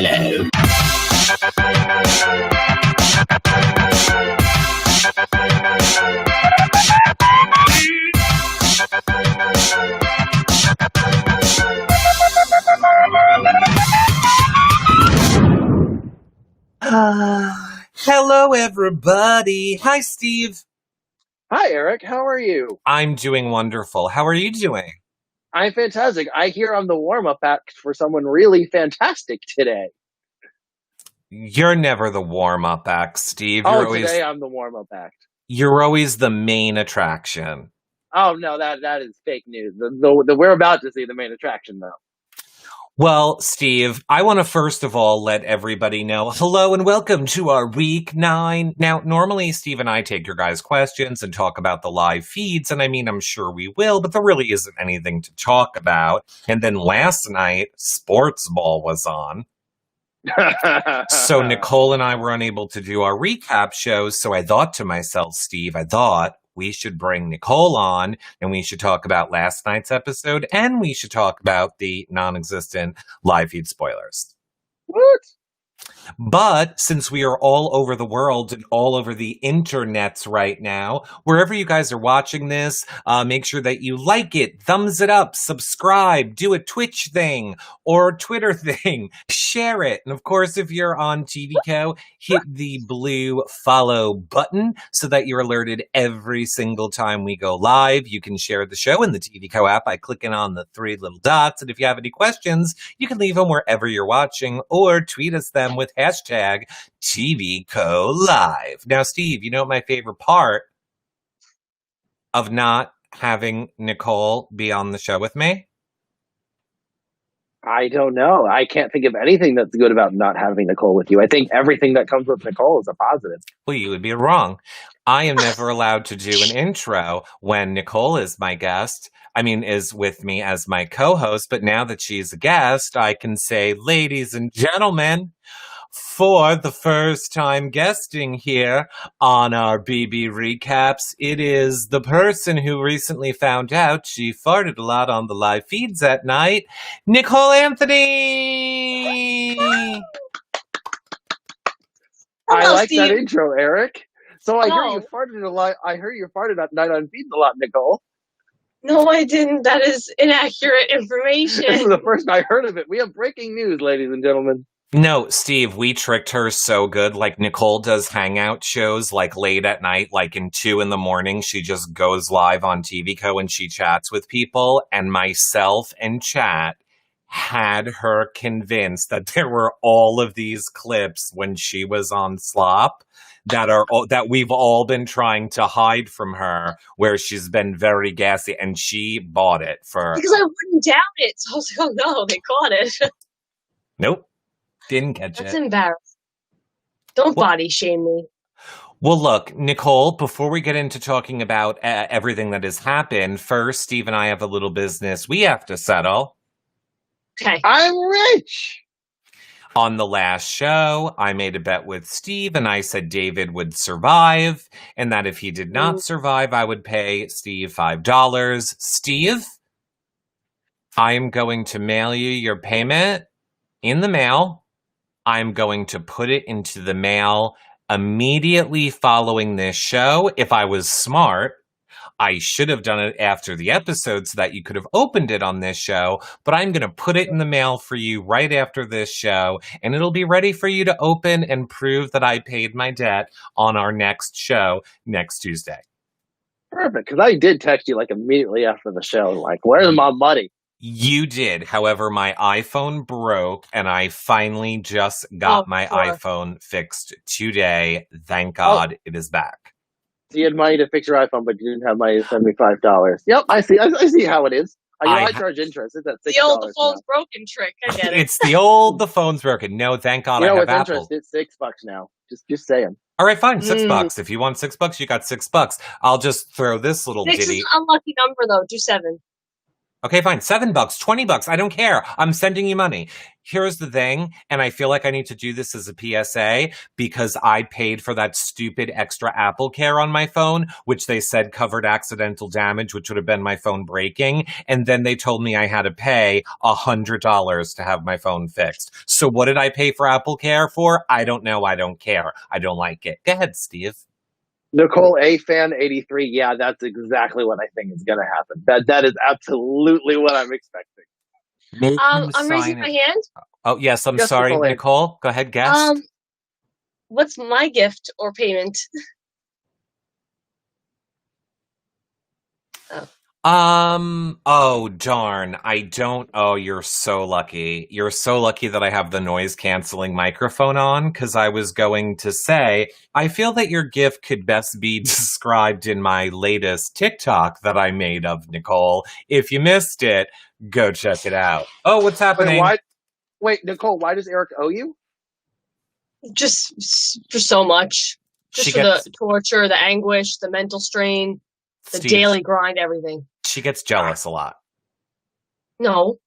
Hello. Hello, everybody. Hi, Steve. Hi, Eric. How are you? I'm doing wonderful. How are you doing? I'm fantastic. I hear I'm the warm-up act for someone really fantastic today. You're never the warm-up act, Steve. Today I'm the warm-up act. You're always the main attraction. Oh, no, that is fake news. We're about to see the main attraction, though. Well, Steve, I want to first of all let everybody know, hello and welcome to our week 9. Now, normally Steve and I take your guys' questions and talk about the live feeds, and I mean, I'm sure we will, but there really isn't anything to talk about. And then last night, Sports Ball was on. So Nicole and I were unable to do our recap shows, so I thought to myself, Steve, we should bring Nicole on and we should talk about last night's episode and we should talk about the non-existent live feed spoilers. What? But since we are all over the world and all over the internets right now, wherever you guys are watching this, make sure that you like it, thumbs it up, subscribe, do a Twitch thing or Twitter thing, share it. And of course, if you're on TVCo, hit the blue follow button so that you're alerted every single time we go live. You can share the show in the TVCo app by clicking on the 3 little dots. And if you have any questions, you can leave them wherever you're watching or tweet us them with hashtag TVCo Live. Now, Steve, you know what my favorite part of not having Nicole be on the show with me? I don't know. I can't think of anything that's good about not having Nicole with you. I think everything that comes with Nicole is a positive. Well, you would be wrong. I am never allowed to do an intro when Nicole is my guest. Is with me as my co-host. But now that she's a guest, I can say, ladies and gentlemen, for the first time guesting here on our BB recaps, it is the person who recently found out she farted a lot on the live feeds at night, Nicole Anthony! I like Steve. That intro, Eric. So I heard you farted a lot. I heard you farted at night on feeds a lot, Nicole. No, I didn't. That is inaccurate information. This is the first I heard of it. We have breaking news, ladies and gentlemen. No, Steve, we tricked her so good. Like, Nicole does hangout shows, like, late at night, like, in 2 a.m. She just goes live on TVCo and she chats with people. And myself and chat had her convinced that there were all of these clips when she was on Slop that we've all been trying to hide from her, where she's been very gassy, and she bought it for... Because I wouldn't doubt it. So I was like, oh, no, they caught it. Nope. Didn't catch it. That's embarrassing. Don't body shame me. Well, look, Nicole, before we get into talking about everything that has happened, first, Steve and I have a little business we have to settle. Okay. I'm rich! On the last show, I made a bet with Steve, and I said David would survive, and that if he did not survive, I would pay Steve $5. Steve, I am going to mail you your payment in the mail. I'm going to put it into the mail immediately following this show. If I was smart, I should have done it after the episode so that you could have opened it on this show, but I'm going to put it in the mail for you right after this show, and it'll be ready for you to open and prove that I paid my debt on our next show next Tuesday. Perfect, because I did text you like immediately after the show, like, where's my money? You did. However, my iPhone broke, and I finally just got my iPhone fixed today. Thank God it is back. So you had money to fix your iPhone, but you didn't have money to send me $5. Yep, I see how it is. I charge interest. It's at $6. The old the phone's broken trick. I get it. It's the phone's broken. No, thank God I have Apple. Interest, it's $6 now. Just saying. All right, fine. $6. If you want $6, you got $6. I'll just throw this little ditty. 6 is an unlucky number, though. Do 7. Okay, fine. $7, $20. I don't care. I'm sending you money. Here's the thing, and I feel like I need to do this as a PSA because I paid for that stupid extra Apple Care on my phone, which they said covered accidental damage, which would have been my phone breaking. And then they told me I had to pay $100 to have my phone fixed. So what did I pay for Apple Care for? I don't know. I don't care. I don't like it. Go ahead, Steve. Nicole A fan 83. Yeah, that's exactly what I think is going to happen. That is absolutely what I'm expecting. I'm raising my hand. Oh, yes. I'm Yes, sorry, Nicole A. Nicole. Go ahead, guess. What's my gift or payment? Oh, darn. You're so lucky. You're so lucky that I have the noise canceling microphone on, because I was going to say, I feel that your gift could best be described in my latest TikTok that I made of Nicole. If you missed it, go check it out. Oh, what's happening? Wait, Nicole, why does Eric owe you? Just for so much. Just the torture, the anguish, the mental strain, the daily grind, everything. She gets jealous a lot. No.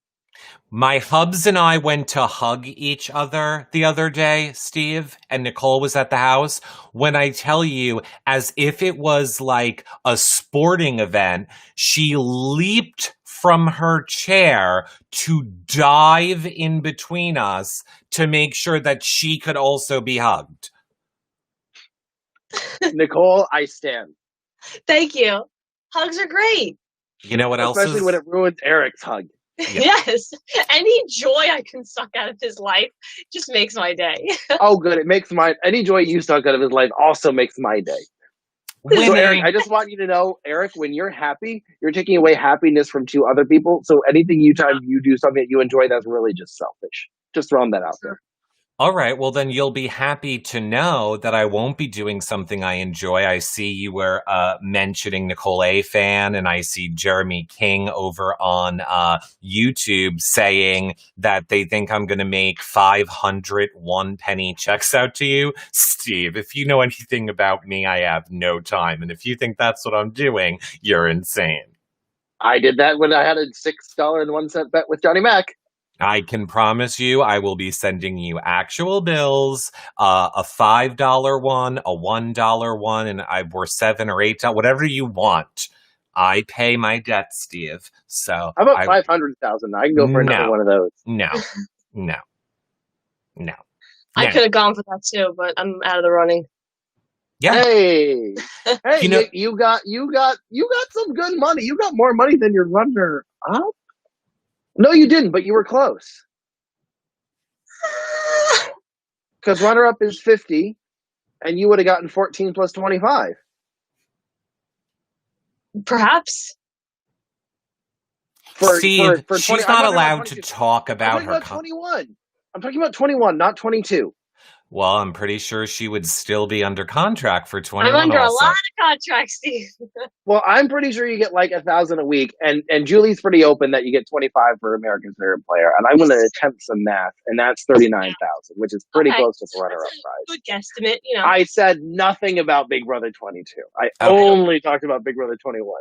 My hubs and I went to hug each other the other day, Steve, and Nicole was at the house. When I tell you, as if it was like a sporting event, she leaped from her chair to dive in between us to make sure that she could also be hugged. Nicole, I stand. Thank you. Hugs are great. You know what else? Especially when it ruins Eric's hug. Yeah. Yes. Any joy I can suck out of his life just makes my day. Oh, good. It makes any joy you suck out of his life also makes my day. So, Eric, I just want you to know, Eric, when you're happy, you're taking away happiness from two other people. So anything you do something that you enjoy, that's really just selfish. Just throwing that out there. All right, well, then you'll be happy to know that I won't be doing something I enjoy. I see you were mentioning Nicole A. fan, and I see Jeremy King over on YouTube saying that they think I'm going to make 500 one-penny checks out to you. Steve, if you know anything about me, I have no time. And if you think that's what I'm doing, you're insane. I did that when I had a $6.01 bet with Johnny Mac. I can promise you I will be sending you actual bills, a $5 one, a $1 one, and were $7 or $8, whatever you want. I pay my debt, Steve. So how about 500,000? I can go for another one of those. No. I could have gone for that too, but I'm out of the running. Yeah. Hey, you got some good money. You got more money than your runner up. No, you didn't, but you were close. Because runner-up is 50, and you would have gotten 14 plus 25. Perhaps. Steve, she's not allowed to talk about her. 21. I'm talking about 21, not 22. Well, I'm pretty sure she would still be under contract for 21. I'm under also. a lot of contracts, Steve. Well, I'm pretty sure you get like 1,000 a week, and Julie's pretty open that you get 25 for America's Favorite Player, and I'm going to attempt some math, and that's 39,000, which is pretty close to the runner-up prize. Good guesstimate, you know. I said nothing about Big Brother 22. I only talked about Big Brother 21.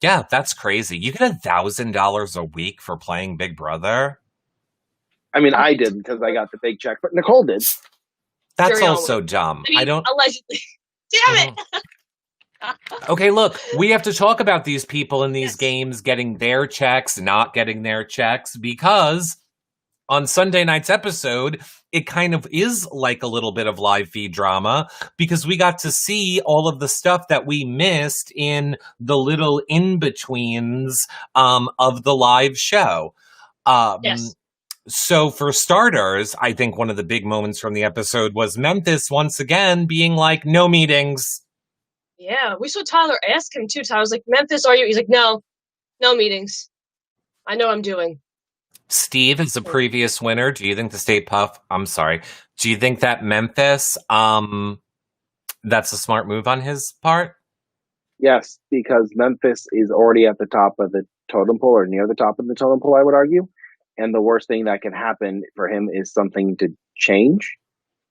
Yeah, that's crazy. You get $1,000 a week for playing Big Brother. I mean, I didn't because I got the big check, but Nicole did. That's also dumb. I don't. Allegedly. Damn it. Okay, look, we have to talk about these people in these games getting their checks, not getting their checks, because on Sunday night's episode, it kind of is like a little bit of live feed drama because we got to see all of the stuff that we missed in the little in-betweens of the live show. Yes. So for starters, I think one of the big moments from the episode was Memphis once again being like, no meetings. Yeah, we saw Tyler ask him too. Tyler was like, Memphis, are you? He's like, no meetings. I know I'm doing. Steve is the previous winner. Do you think the State Puff, do you think that Memphis, that's a smart move on his part? Yes, because Memphis is already at the top of the totem pole or near the top of the totem pole, I would argue. And the worst thing that can happen for him is something to change.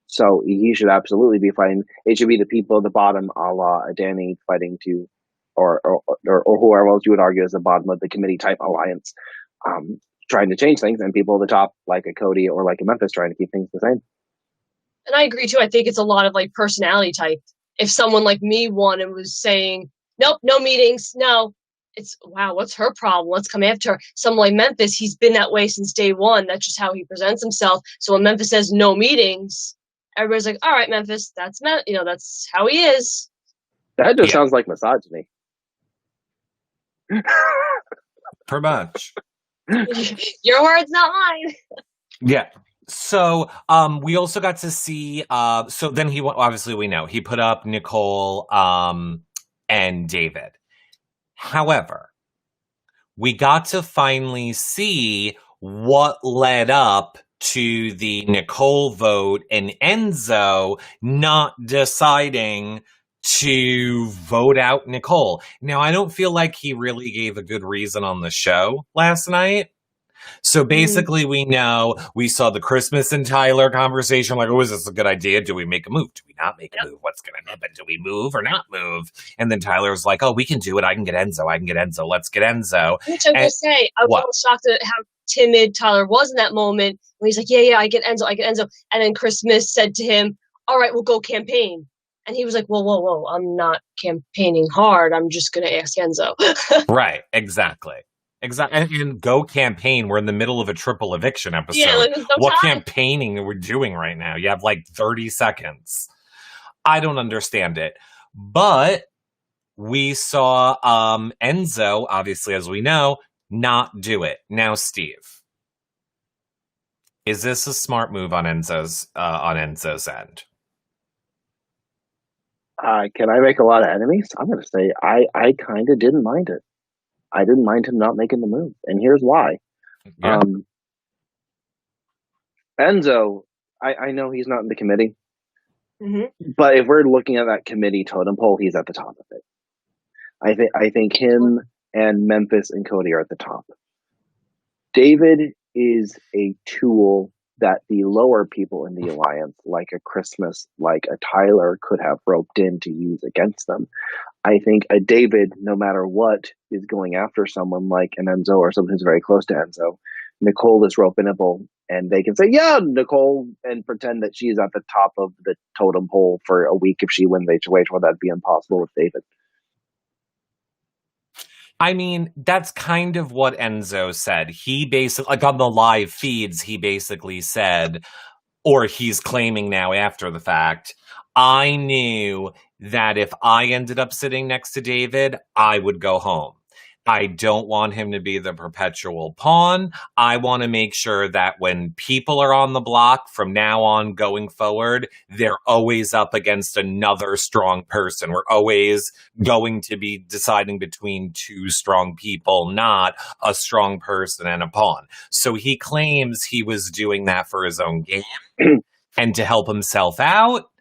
So he should absolutely be fighting. It should be the people at the bottom, a la Danny, fighting to or whoever else you would argue is the bottom of the committee type alliance, trying to change things, and people at the top like a Cody or like a Memphis trying to keep things the same. And I agree too. I think it's a lot of like personality type. If someone like me won and was saying, nope, no meetings, no, it's wow, what's her problem? Let's come after her. Someone like Memphis, he's been that way since day one. That's just how he presents himself. So when Memphis says no meetings, everybody's like, all right, Memphis, that's how he is. That just sounds like misogyny. Pretty much. Your words, not mine. Yeah. So we also got to see so then he obviously we know he put up Nicole and David. However, we got to finally see what led up to the Nicole vote and Enzo not deciding to vote out Nicole. Now, I don't feel like he really gave a good reason on the show last night. So basically, we saw the Christmas and Tyler conversation. Like, oh, is this a good idea? Do we make a move? Do we not make a move? What's going to happen? Do we move or not move? And then Tyler's like, oh, we can do it. I can get Enzo. Let's get Enzo. Which I will say, I was shocked at how timid Tyler was in that moment. When he's like, yeah, I get Enzo. And then Christmas said to him, all right, we'll go campaign. And he was like, whoa, I'm not campaigning hard. I'm just going to ask Enzo. Right, exactly. And go campaign. We're in the middle of a triple eviction episode. Yeah, like, what campaigning are we doing right now? You have like 30 seconds. I don't understand it. But we saw Enzo, obviously, as we know, not do it. Now, Steve, is this a smart move on Enzo's end? Can I make a lot of enemies? I'm going to say I kind of didn't mind it. I didn't mind him not making the move, and here's why. Yeah. Enzo, I know he's not in the committee, but if we're looking at that committee totem pole, he's at the top of it. I think him and Memphis and Cody are at the top. David is a tool that the lower people in the alliance, like a Christmas, like a Tyler, could have roped in to use against them. I think a David, no matter what, is going after someone like an Enzo or someone who's very close to Enzo. Nicole is rope-inable, and they can say, yeah, Nicole, and pretend that she's at the top of the totem pole for a week if she wins HOH. Well, that'd be impossible with David. I mean, that's kind of what Enzo said. He basically, like on the live feeds, he basically said, or he's claiming now after the fact, I knew that if I ended up sitting next to David, I would go home. I don't want him to be the perpetual pawn. I want to make sure that when people are on the block from now on going forward, they're always up against another strong person. We're always going to be deciding between two strong people, not a strong person and a pawn. So he claims he was doing that for his own game and to help himself out.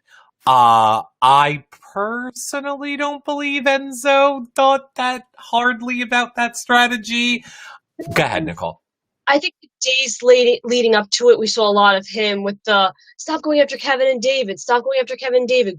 I personally don't believe Enzo thought that hardly about that strategy. Go ahead, Nicole. I think the days leading up to it, we saw a lot of him with the stop going after Kevin and David,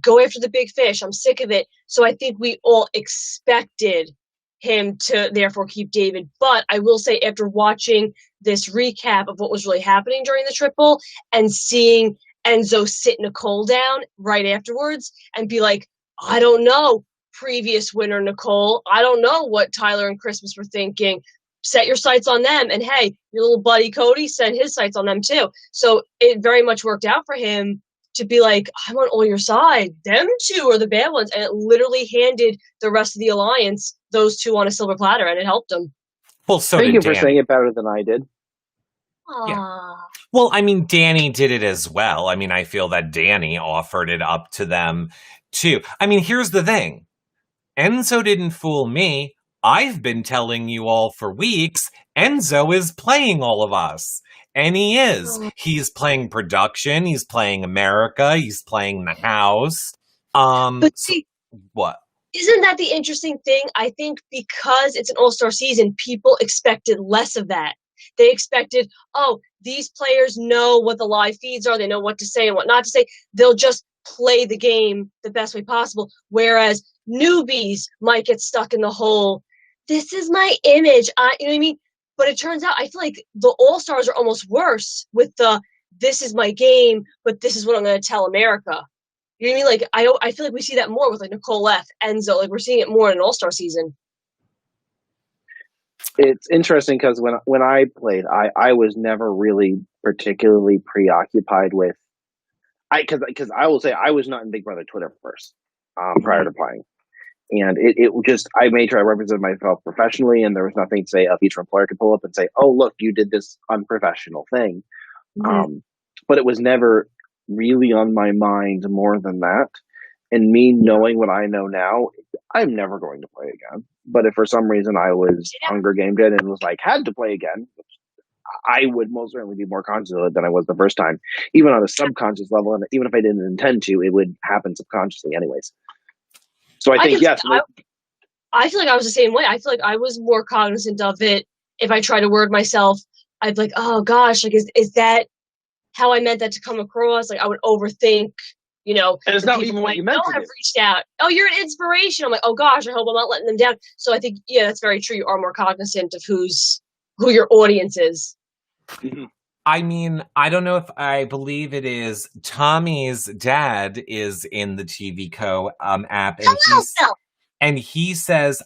go after the big fish. I'm sick of it. So I think we all expected him to therefore keep David. But I will say, after watching this recap of what was really happening during the triple and seeing Enzo sit Nicole down right afterwards and be like, I don't know, previous winner Nicole. I don't know what Tyler and Christmas were thinking. Set your sights on them. And hey, your little buddy Cody set his sights on them too. So it very much worked out for him to be like, I'm on all your side. Them two are the bad ones. And it literally handed the rest of the alliance those two on a silver platter, and it helped them. Well, so thank you for saying it better than I did. Yeah. Well, I mean, Danny did it as well. I mean, I feel that Danny offered it up to them too. I mean, here's the thing. Enzo didn't fool me. I've been telling you all for weeks, Enzo is playing all of us. And he is. He's playing production. He's playing America. He's playing the house. But see, what? Isn't that the interesting thing? I think because it's an all-star season, people expected less of that. They expected, oh, these players know what the live feeds are. They know what to say and what not to say. They'll just play the game the best way possible. Whereas newbies might get stuck in the whole, this is my image. You know what I mean? But it turns out, I feel like the All-Stars are almost worse with the, this is my game, but this is what I'm going to tell America. You know what I mean? Like, I feel like we see that more with like Nicole F, Enzo. Like, we're seeing it more in an All-Star season. It's interesting because when I played, I was never really particularly preoccupied with, because I will say I was not in Big Brother Twitter first, prior to playing. And it just, I made sure I represented myself professionally, and there was nothing to say each employer could pull up and say, oh, look, you did this unprofessional thing. Mm-hmm. But it was never really on my mind more than that. And me knowing what I know now, I'm never going to play again. But if for some reason I was Hunger Gamed in and was like, had to play again, I would most certainly be more conscious of it than I was the first time, even on a subconscious level. And even if I didn't intend to, it would happen subconsciously anyways. So I think, yes. I feel like I was the same way. I feel like I was more cognizant of it. If I try to word myself, I'd be like, oh gosh, like, is that how I meant that to come across? Like, I would overthink, you know. And it's not even what you meant to have reached out. Oh, you're an inspiration. I'm like, oh gosh, I hope I'm not letting them down. So I think, yeah, that's very true. You are more cognizant of who your audience is. Mm-hmm. I mean, I don't know if I believe it is Tommy's dad is in the TV Co app, and he says,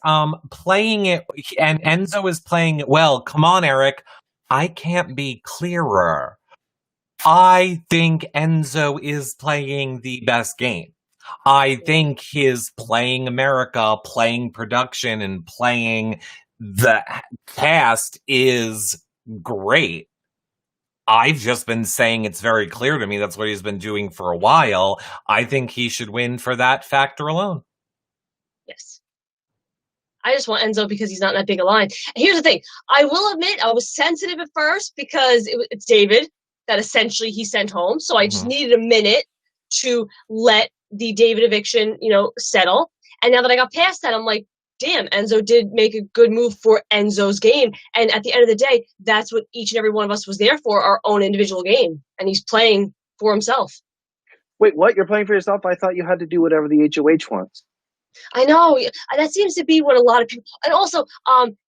playing it, and Enzo is playing it well. Come on, Eric. I can't be clearer. I think Enzo is playing the best game. I think his playing America, playing production, and playing the cast is great. I've just been saying it's very clear to me that's what he's been doing for a while. I think he should win for that factor alone. Yes. I just want Enzo because he's not in that big a line. And here's the thing. I will admit I was sensitive at first because it's David that essentially he sent home. So I just needed a minute to let the David eviction, settle. And now that I got past that, I'm like, damn, Enzo did make a good move for Enzo's game. And at the end of the day, that's what each and every one of us was there for, our own individual game. And he's playing for himself. Wait, what? You're playing for yourself? I thought you had to do whatever the HOH wants. I know. That seems to be what a lot of people... And also,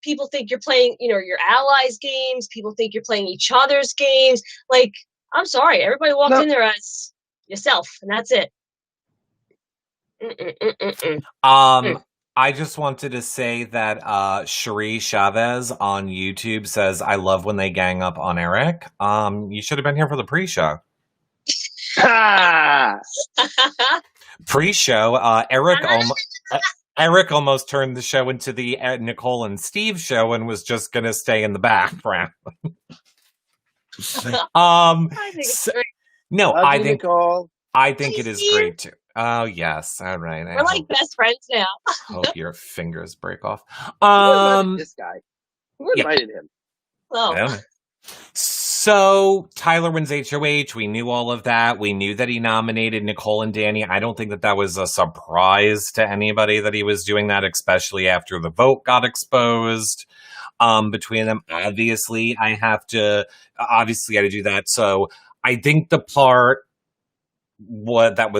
people think you're playing, your allies' games. People think you're playing each other's games. Like, I'm sorry. Everybody walked in there as yourself, and that's it. I just wanted to say that Cherie Chavez on YouTube says, I love when they gang up on Eric. You should have been here for the pre-show. Pre-show, Eric almost turned the show into the Nicole and Steve show and was just going to stay in the background. I think it's great. No, I think it is great too. Oh, yes. All right. We're like best friends now. Hope your fingers break off. This guy. Who invited him? Oh. So Tyler wins HOH. We knew all of that. We knew that he nominated Nicole and Danny. I don't think that was a surprise to anybody that he was doing that, especially after the vote got exposed between them. Obviously, I had to do that. So I think the part that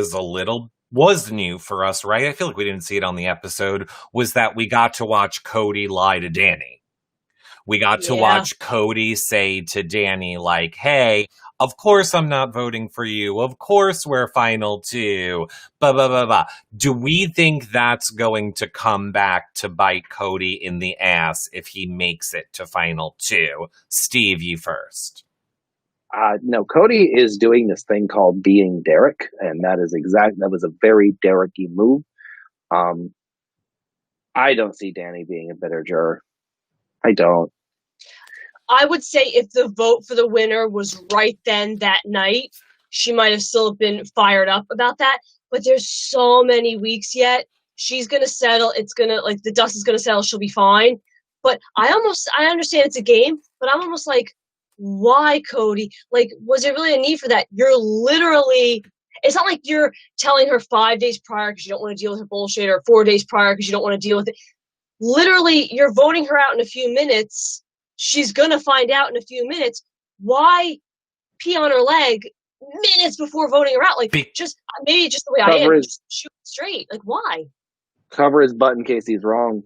was new for us, right? I feel like we didn't see it on the episode, was that we got to watch Cody lie to Danny. We got to watch Cody say to Danny, like, hey, of course I'm not voting for you. Of course we're final two. Blah, blah, blah, blah. Do we think that's going to come back to bite Cody in the ass if he makes it to final two? Steve, you first. No, Cody is doing this thing called being Derek, and that was a very Derek-y move. I don't see Danny being a bitter juror. I don't. I would say if the vote for the winner was right then that night, she might have still been fired up about that. But there's so many weeks yet. She's going to settle. It's going to, the dust is going to settle. She'll be fine. But I understand it's a game, but I'm almost like, why, Cody? Like, was there really a need for that? You're literally, it's not like you're telling her 5 days prior because you don't want to deal with her bullshit, or 4 days prior because you don't want to deal with it. Literally, you're voting her out in a few minutes. She's going to find out in a few minutes. Why pee on her leg minutes before voting her out? Like, maybe just the way I am, just shoot straight. Like, why? Cover his butt in case he's wrong.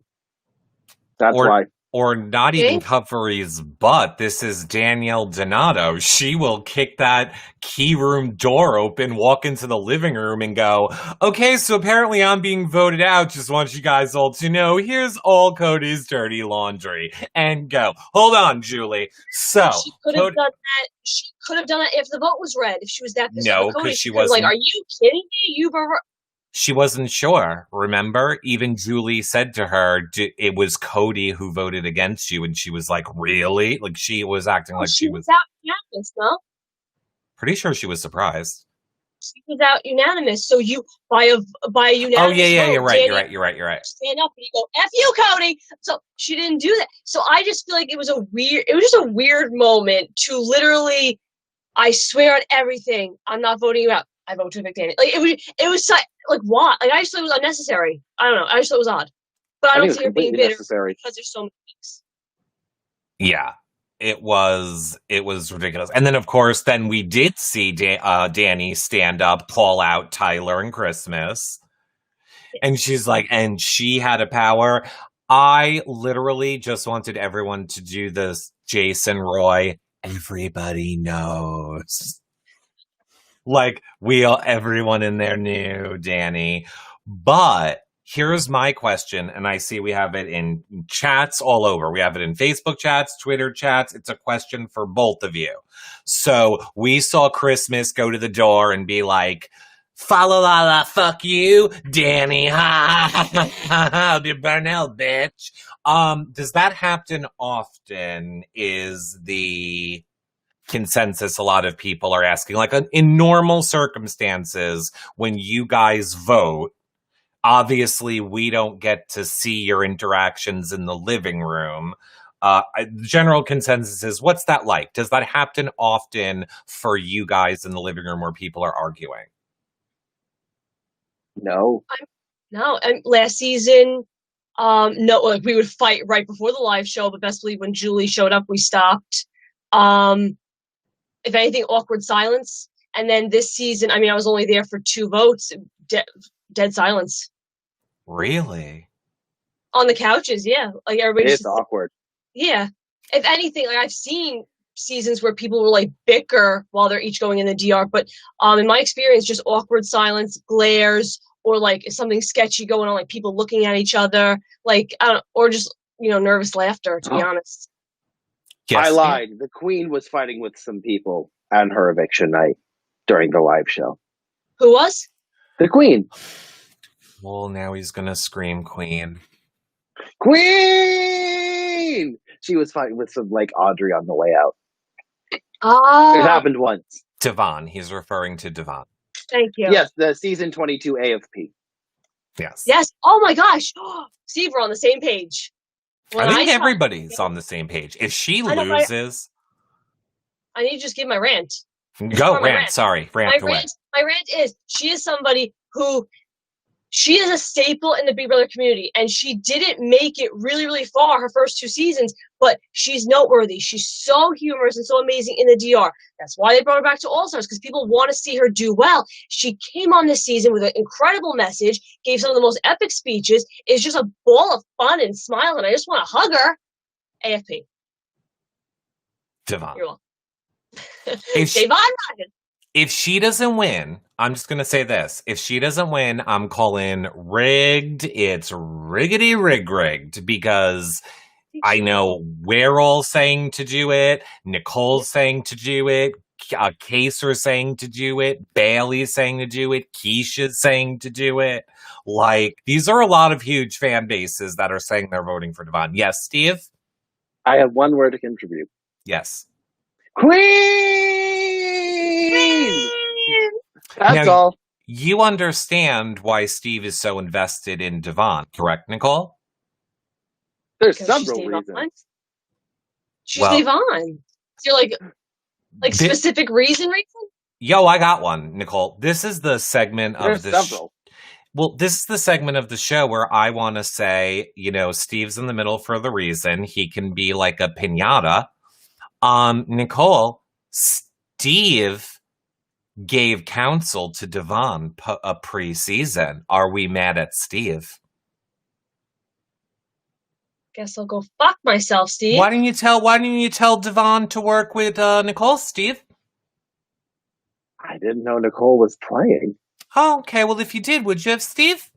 That's why. Or not even cover his butt. This is Danielle Donato. She will kick that key room door open, walk into the living room and go, okay, so apparently I'm being voted out. Just want you guys all to know, here's all Cody's dirty laundry. And go. Hold on, Julie. So. She could have done that. She could have done it if the vote was red. If she was that pissed off with Cody. She wasn't. Like, are you kidding me? She wasn't sure, remember? Even Julie said to her, it was Cody who voted against you. And she was like, really? Like, she was acting like she was out unanimous, no? Pretty sure she was surprised. She was out unanimous. So you, by a unanimous Oh, yeah, vote, you're right. You're right. Stand up and you go, F you, Cody! So she didn't do that. So I just feel like it was just a weird moment to literally, I swear on everything, I'm not voting you out. I vote to evict Danny. Like, it was like, what? Like, I just thought it was unnecessary. I don't know. I just thought it was odd. But I don't see her being bitter because there's so many things. Yeah, it was ridiculous. And then, of course, then we did see Danny stand up, call out Tyler and Christmas. And she's like, and she had a power. I literally just wanted everyone to do this Jason Roy. Everybody knows. Like, everyone in there knew Danny. But here's my question, and I see we have it in chats all over. We have it in Facebook chats, Twitter chats. It's a question for both of you. So we saw Christmas go to the door and be like, fa la la la, fuck you, Danny, ha ha ha ha, I'll be Burnell, bitch. Does that happen often? Is the consensus a lot of people are asking, like, in normal circumstances when you guys vote, obviously we don't get to see your interactions in the living room. General consensus is, what's that like? Does that happen often for you guys in the living room where people are arguing? No. And last season, no, like, we would fight right before the live show, but best believe when Julie showed up, we stopped. If anything, awkward silence. And then this season, I mean, I was only there for 2 votes. Dead silence. Really? On the couches, yeah. Like, everybody. It's awkward. Yeah. If anything, like, I've seen seasons where people will like bicker while they're each going in the DR, but in my experience, just awkward silence, glares, or like something sketchy going on, like people looking at each other, like, or just, nervous laughter, to be honest. Yes. I lied. The Queen was fighting with some people on her eviction night during the live show. Who was? The Queen. Well, now he's gonna scream Queen. Queen! She was fighting with some, like, Audrey on the way out. Oh. It happened once. Devon. He's referring to Devon. Thank you. Yes, the season 22 AFP. Yes. Yes. Oh my gosh. Steve, we're on the same page. I think everybody's on the same page. If she loses... I need to just give my rant. Go, rant. Sorry. Rant away. My rant is, she is somebody who... She is a staple in the Big Brother community, and she didn't make it really, really far her first 2 seasons, but she's noteworthy. She's so humorous and so amazing in the DR. That's why they brought her back to All-Stars, because people want to see her do well. She came on this season with an incredible message, gave some of the most epic speeches, is just a ball of fun and smile, and I just want to hug her. AFP. Devon. You're welcome. If she doesn't win, I'm just going to say this. If she doesn't win, I'm calling rigged. It's rigged, because I know we're all saying to do it. Nicole's saying to do it. Kaser's saying to do it. Bailey's saying to do it. Keisha's saying to do it. Like, these are a lot of huge fan bases that are saying they're voting for Devon. Yes, Steve? I have one word to contribute. Yes. Queen! That's all. You understand why Steve is so invested in Devon, correct, Nicole? There's several reasons. She's Devon. Is there like specific reason? Yo, I got one, Nicole. This is the segment of the several. Well, this is the segment of the show where I want to say, Steve's in the middle for the reason. He can be like a piñata. Nicole, Steve gave counsel to Devon a pre-season. Are we mad at Steve? Guess I'll go fuck myself, Steve. Why didn't you tell Devon to work with Nicole, Steve? I didn't know Nicole was playing. Oh, okay. Well, if you did, would you have, Steve?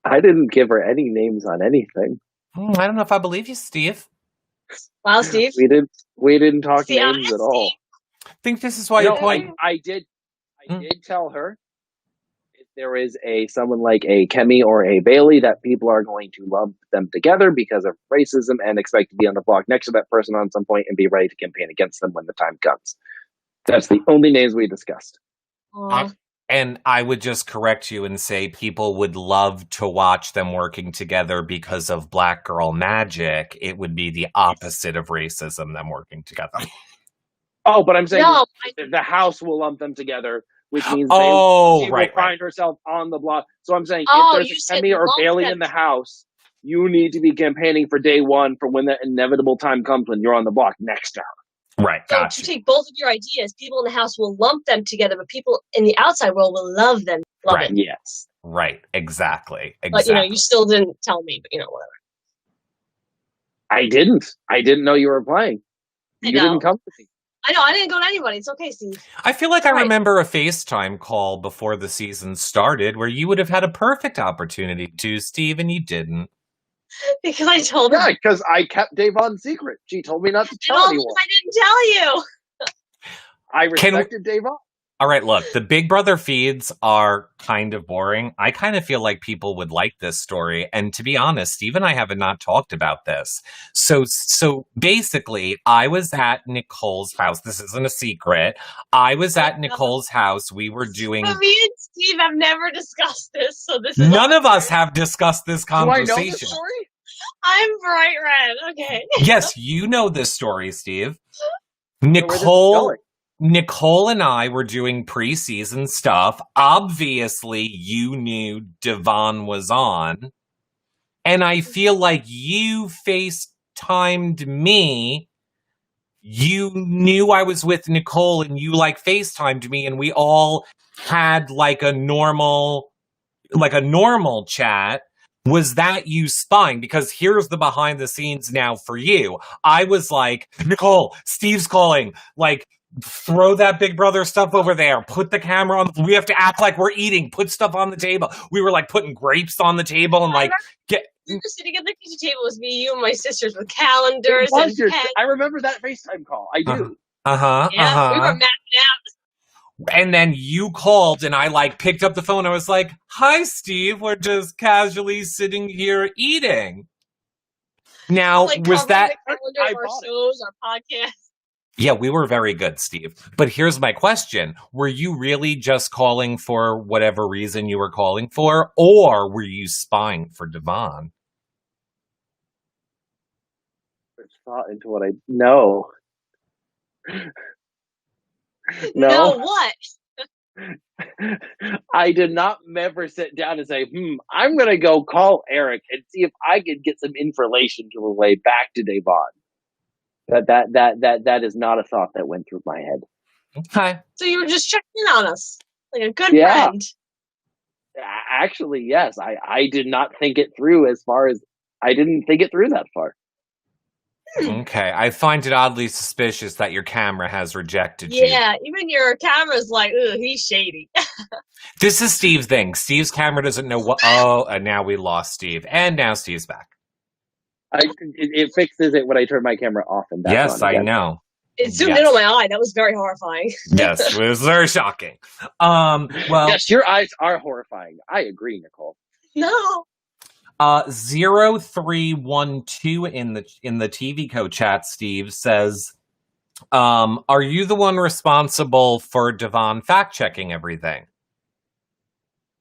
I didn't give her any names on anything. I don't know if I believe you, Steve. Wow, Steve. We didn't talk names at all. I think this is why you're pointing. I did tell her if there is someone like a Kemi or a Bailey that people are going to lump them together because of racism and expect to be on the block next to that person on some point and be ready to campaign against them when the time comes. That's the only names we discussed. And I would just correct you and say people would love to watch them working together because of Black Girl Magic. It would be the opposite of racism, them working together. Oh, but I'm saying the House will lump them together, which means she will find herself on the block. So I'm saying if there's a Kemi or Bailey in the House, you need to be campaigning for day one for when the inevitable time comes when you're on the block next to her. Right, so to take both of your ideas, people in the House will lump them together, but people in the outside world will love them. Right. It. Yes. Right. Exactly. But you still didn't tell me, but whatever. I didn't know you were playing. You didn't come to me. I know, I didn't go to anybody. It's okay, Steve. I feel like I remember a FaceTime call before the season started where you would have had a perfect opportunity to, Steve, and you didn't. Because I told her. Yeah, because I kept Davon's secret. She told me not to tell anyone. I didn't tell you. I respected Davon. All right, look, the Big Brother feeds are kind of boring. I kind of feel like people would like this story. And to be honest, Steve and I have not talked about this. So basically, I was at Nicole's house. This isn't a secret. I was at Nicole's house. We were doing... But me and Steve have never discussed this, so this is... None of us have discussed this conversation. Do I know the story? I'm bright red. Okay. Yes, you know this story, Steve. Nicole and I were doing preseason stuff. Obviously, you knew Devon was on. And I feel like you FaceTimed me. You knew I was with Nicole and you FaceTimed me and we all had a normal chat. Was that you spying? Because here's the behind the scenes now for you. I was like, Nicole, Steve's calling. Throw that Big Brother stuff over there. Put the camera on. We have to act like we're eating. Put stuff on the table. We were putting grapes on the table and get. We were sitting at the kitchen table. It was me, you, and my sisters with calendars and pens. I remember that FaceTime call. I do. Yeah, we were mapping out. And then you called and I picked up the phone. I was like, "Hi, Steve. We're just casually sitting here eating." Now, was that our shows, our podcast? Yeah, we were very good, Steve. But here's my question. Were you really just calling for whatever reason you were calling for, or were you spying for Devon? Thought into what I know. No, what? I did not ever sit down and say, I'm going to go call Eric and see if I can get some information to relay back to Devon. That is not a thought that went through my head. Okay. So you were just checking in on us like a good friend. Actually, yes. I did not think it through I didn't think it through that far. Okay. I find it oddly suspicious that your camera has rejected you. Yeah, even your camera's like, ugh, he's shady. This is Steve's thing. Steve's camera doesn't know what... Oh, and now we lost Steve. And now Steve's back. It fixes it when I turn my camera off. And yes, I know. It zoomed in on my eye. That was very horrifying. Yes, it was very shocking. Well, yes, your eyes are horrifying. I agree, Nicole. No. 0312 in the TV Co chat, Steve says, are you the one responsible for Devon fact checking everything?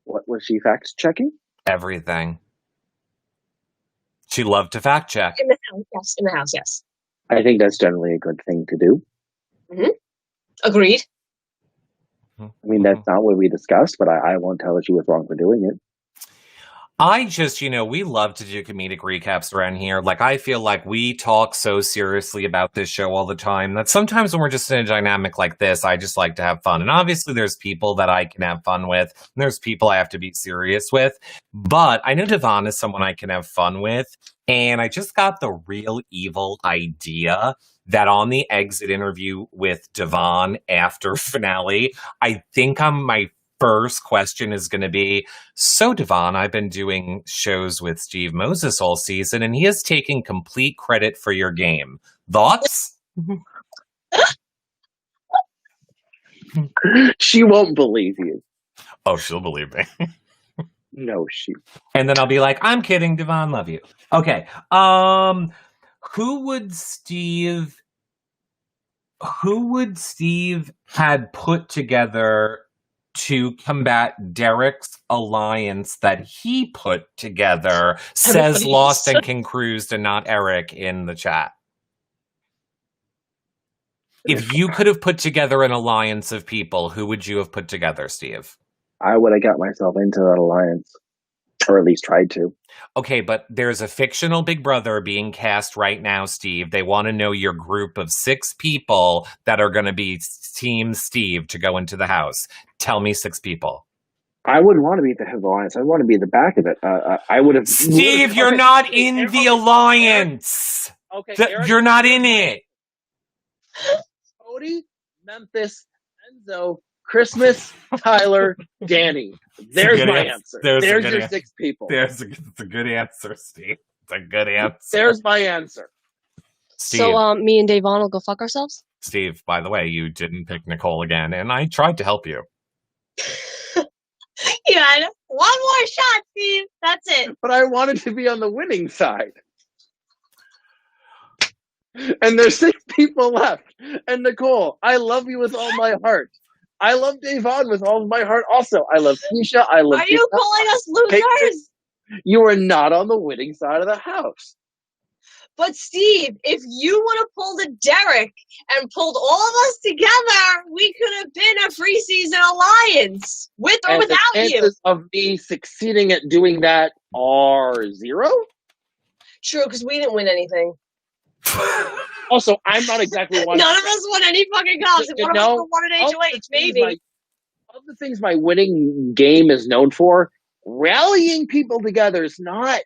What was she fact checking? Everything. She loved to fact check. In the house, yes. In the house, yes. I think that's generally a good thing to do. Mm-hmm. Agreed. I mean, that's not what we discussed, but I won't tell her she was wrong for doing it. I just, we love to do comedic recaps around here. Like, I feel like we talk so seriously about this show all the time that sometimes when we're just in a dynamic like this, I just like to have fun. And obviously there's people that I can have fun with, and there's people I have to be serious with. But I know Devon is someone I can have fun with. And I just got the real evil idea that on the exit interview with Devon after finale, I think my first question is going to be, so Devon, I've been doing shows with Steve Moses all season, and he is taking complete credit for your game. Thoughts? She won't believe you. Oh, she'll believe me. No, she. And then I'll be like, I'm kidding, Devon, love you. Okay. Who would Steve had put together to combat Derek's alliance that he put together, says Lost and Confused and not Eric in the chat. If you could have put together an alliance of people, who would you have put together, Steve? I would have got myself into that alliance, or at least tried to. Okay, but there's a fictional Big Brother being cast right now, Steve. They want to know your group of 6 people that are going to be Team Steve to go into the house. Tell me 6 people. I wouldn't want to be at the head of the alliance. I want to be at the back of it. I would have. Steve, you're not in the alliance. You're not in it. Cody, Memphis, Enzo, Christmas, Tyler, Danny. There's my answer. There's your 6 people. It's a good answer, Steve. It's a good answer. There's my answer. Steve. So me and Davon will go fuck ourselves? Steve, by the way, you didn't pick Nicole again, and I tried to help you. You had one more shot, Steve. That's it. But I wanted to be on the winning side. And there's 6 people left. And Nicole, I love you with all my heart. I love Davon with all of my heart also. I love Keisha. I love Are you calling us losers? You are not on the winning side of the house. But Steve, if you would have pulled a Derek and pulled all of us together, we could have been a preseason alliance, with or without you. The chances of me succeeding at doing that are 0? True, because we didn't win anything. Also, I'm not exactly one. None of us won any fucking cups. One of us won an HOH, maybe. Of the things my winning game is known for, rallying people together is not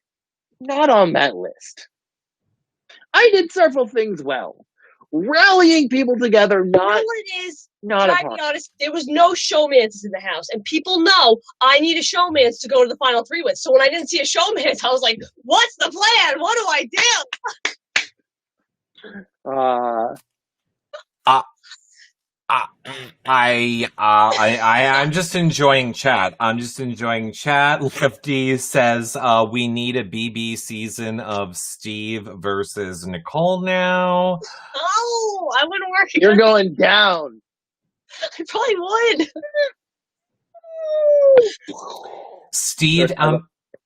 on that list. I did several things well. Rallying people together, not. You know what it is? Not Try to be honest. There was no showmances in the house, and people know I need a showmance to go to the final 3 with. So when I didn't see a showmance, I was like, "What's the plan? What do I do?" I'm just enjoying chat. Lefty says we need a BB season of Steve versus Nicole now. Oh, I wouldn't work. You're going down. I probably would. Steve,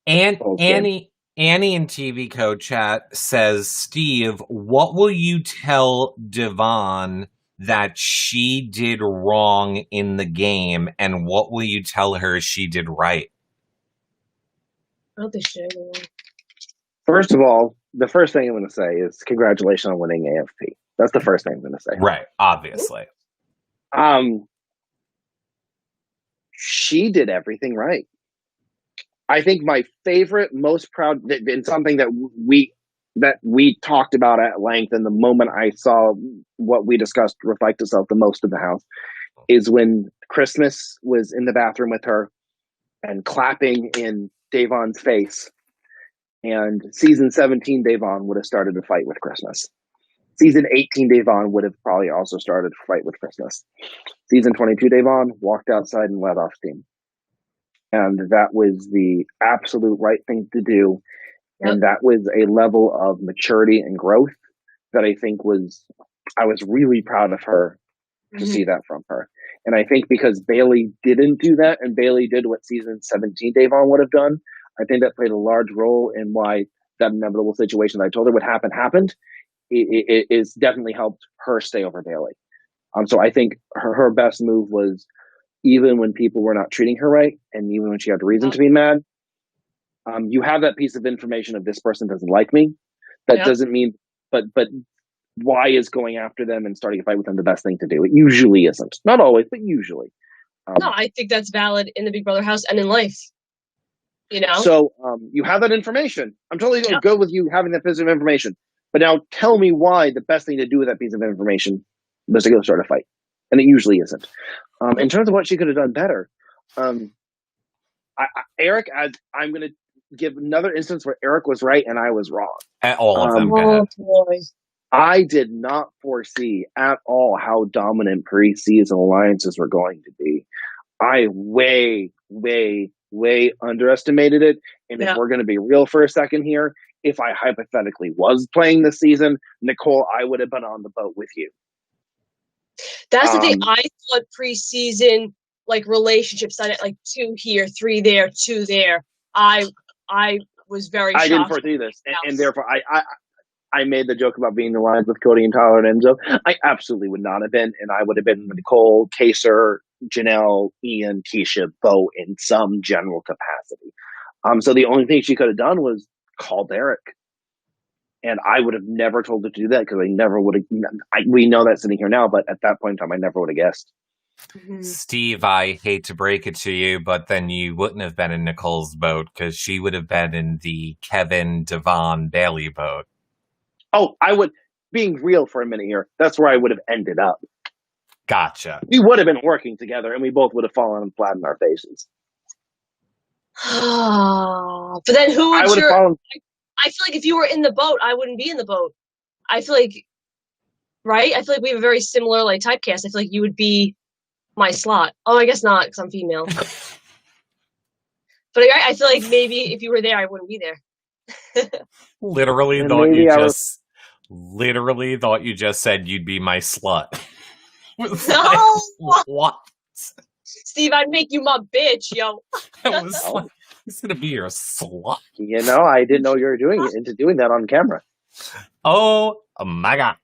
Annie in TV Code chat says, Steve, what will you tell Devon that she did wrong in the game, and what will you tell her she did right? I don't think she did wrong. First of all, the first thing I'm going to say is congratulations on winning AFP. That's the first thing I'm going to say. Right, obviously. She did everything right. I think my favorite, most proud, and something that we talked about at length, and the moment I saw what we discussed reflect itself the most in the house, is when Christmas was in the bathroom with her and clapping in Davon's face. And season 17, Davon would have started a fight with Christmas. Season 18, Davon would have probably also started a fight with Christmas. Season 22, Davon walked outside and let off steam. And that was the absolute right thing to do. Yep. And that was a level of maturity and growth that I think I was really proud of her to see that from her. And I think because Bailey didn't do that, and Bailey did what season 17 Davon would have done, I think that played a large role in why that inevitable situation that I told her would happen happened. It is definitely helped her stay over Bailey. So I think her best move was, even when people were not treating her right, and even when she had reason to be mad, You have that piece of information of this person doesn't like me. That doesn't mean, but why is going after them and starting a fight with them the best thing to do? It usually isn't. Not always, but usually. No, I think that's valid in the Big Brother house and in life. You know? So you have that information. I'm totally good with you having that piece of information. But now tell me why the best thing to do with that piece of information was to go start a fight. And it usually isn't. In terms of what she could have done better, Eric, I'm going to give another instance where Eric was right and I was wrong. All of them. I did not foresee at all how dominant preseason alliances were going to be. I way underestimated it. And if we're going to be real for a second here, if I hypothetically was playing this season, Nicole, I would have been on the boat with you. That's the thing. I thought preseason, like, relationships started like 2 here, 3 there, 2 there. I was very shocked. I didn't foresee this. And therefore, I made the joke about being aligned with Cody and Tyler and Enzo. I absolutely would not have been. And I would have been Nicole, Kaser, Janelle, Ian, Keisha, Bo in some general capacity. So the only thing she could have done was call Derek. And I would have never told her to do that because I never would have. We know that sitting here now, but at that point in time, I never would have guessed. Steve, I hate to break it to you, but then you wouldn't have been in Nicole's boat because she would have been in the Kevin, Devon, Bailey boat. Oh, I would, being real for a minute here, that's where I would have ended up. Gotcha. We would have been working together and we both would have fallen flat in our faces. But then who would I feel like if you were in the boat, I wouldn't be in the boat. I feel like, right? I feel like we have a very similar like typecast. I feel like you would be my slot. Oh, I guess not because I'm female. But I feel like maybe if you were there, I wouldn't be there. Literally thought you just said you'd be my slut. No! What? Steve, I'd make you my bitch, yo. I was like, he's gonna be your slut. You know, I didn't know you were doing that on camera. Oh my god.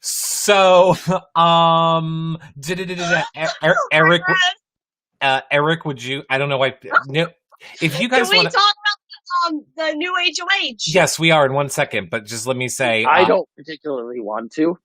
So, Eric, would you? I don't know why. No, if you guys want to talk about the new HOH. Yes, we are in 1 second, but just let me say, I don't particularly want to.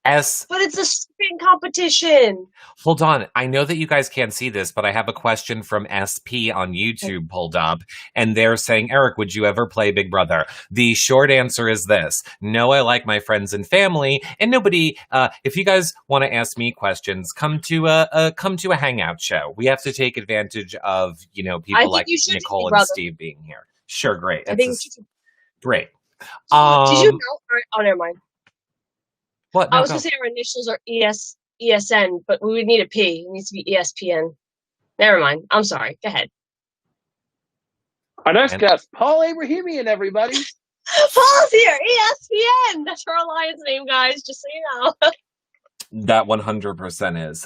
But it's a spin competition. Hold on. I know that you guys can't see this, but I have a question from SP on YouTube pulled up, and they're saying, Eric, would you ever play Big Brother? The short answer is this. No, I like my friends and family, and nobody, if you guys want to ask me questions, come to a hangout show. We have to take advantage of, people like Nicole and Steve being here. Sure, great. I think great. Did you know? Oh, never mind. What? No, I was going to say our initials are ESN, but we would need a P. It needs to be ESPN. Never mind. I'm sorry. Go ahead. Our next guest, Paul Abrahamian, everybody. Paul's here. ESPN. That's our alliance name, guys, just so you know. That 100% is.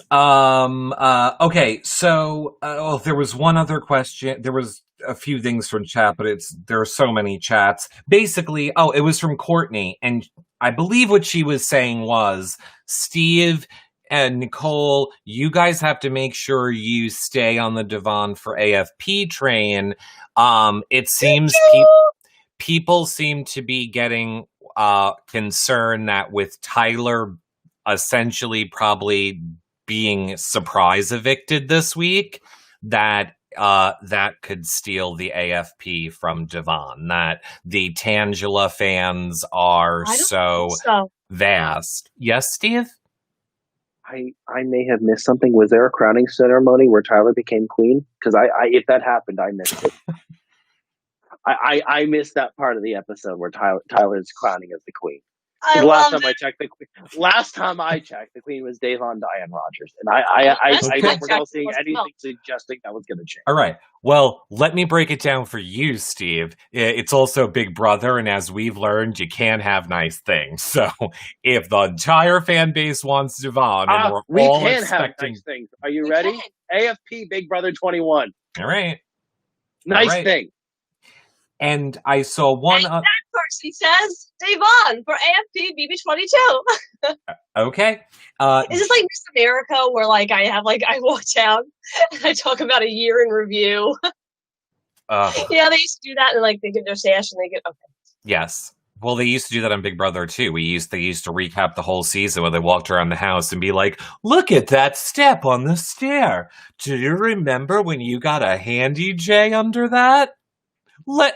Okay, so there was one other question. There was a few things from chat, but there are so many chats. Basically, it was from Courtney, and I believe what she was saying was, Steve and Nicole, you guys have to make sure you stay on the Devon for AFP train. It seems people seem to be getting concerned that with Tyler essentially probably being surprise evicted this week, that could steal the AFP from Devon, that the Tangela fans are so vast. Yes, Steve? I may have missed something. Was there a crowning ceremony where Tyler became queen? Because if that happened, I missed it. I missed that part of the episode where Tyler's crowning as the queen. Last time I checked, the queen was Davon Diane Rogers, and I don't recall seeing anything suggesting that was going to change. All right. Well, let me break it down for you, Steve. It's also Big Brother, and as we've learned, you can't have nice things. So, if the entire fan base wants Devon, and we all can expecting have nice things. Are you ready? AFP Big Brother 21. All right. Nice thing. And I saw one. That person says Devon for AFP BB22. Okay. Is this like Miss America, where I walk down and I talk about a year in review? Yeah, they used to do that, and like they get their sash, and they get okay. Yes. Well, they used to do that on Big Brother too. They used to recap the whole season where they walked around the house and be like, "Look at that step on the stair. Do you remember when you got a handy J under that?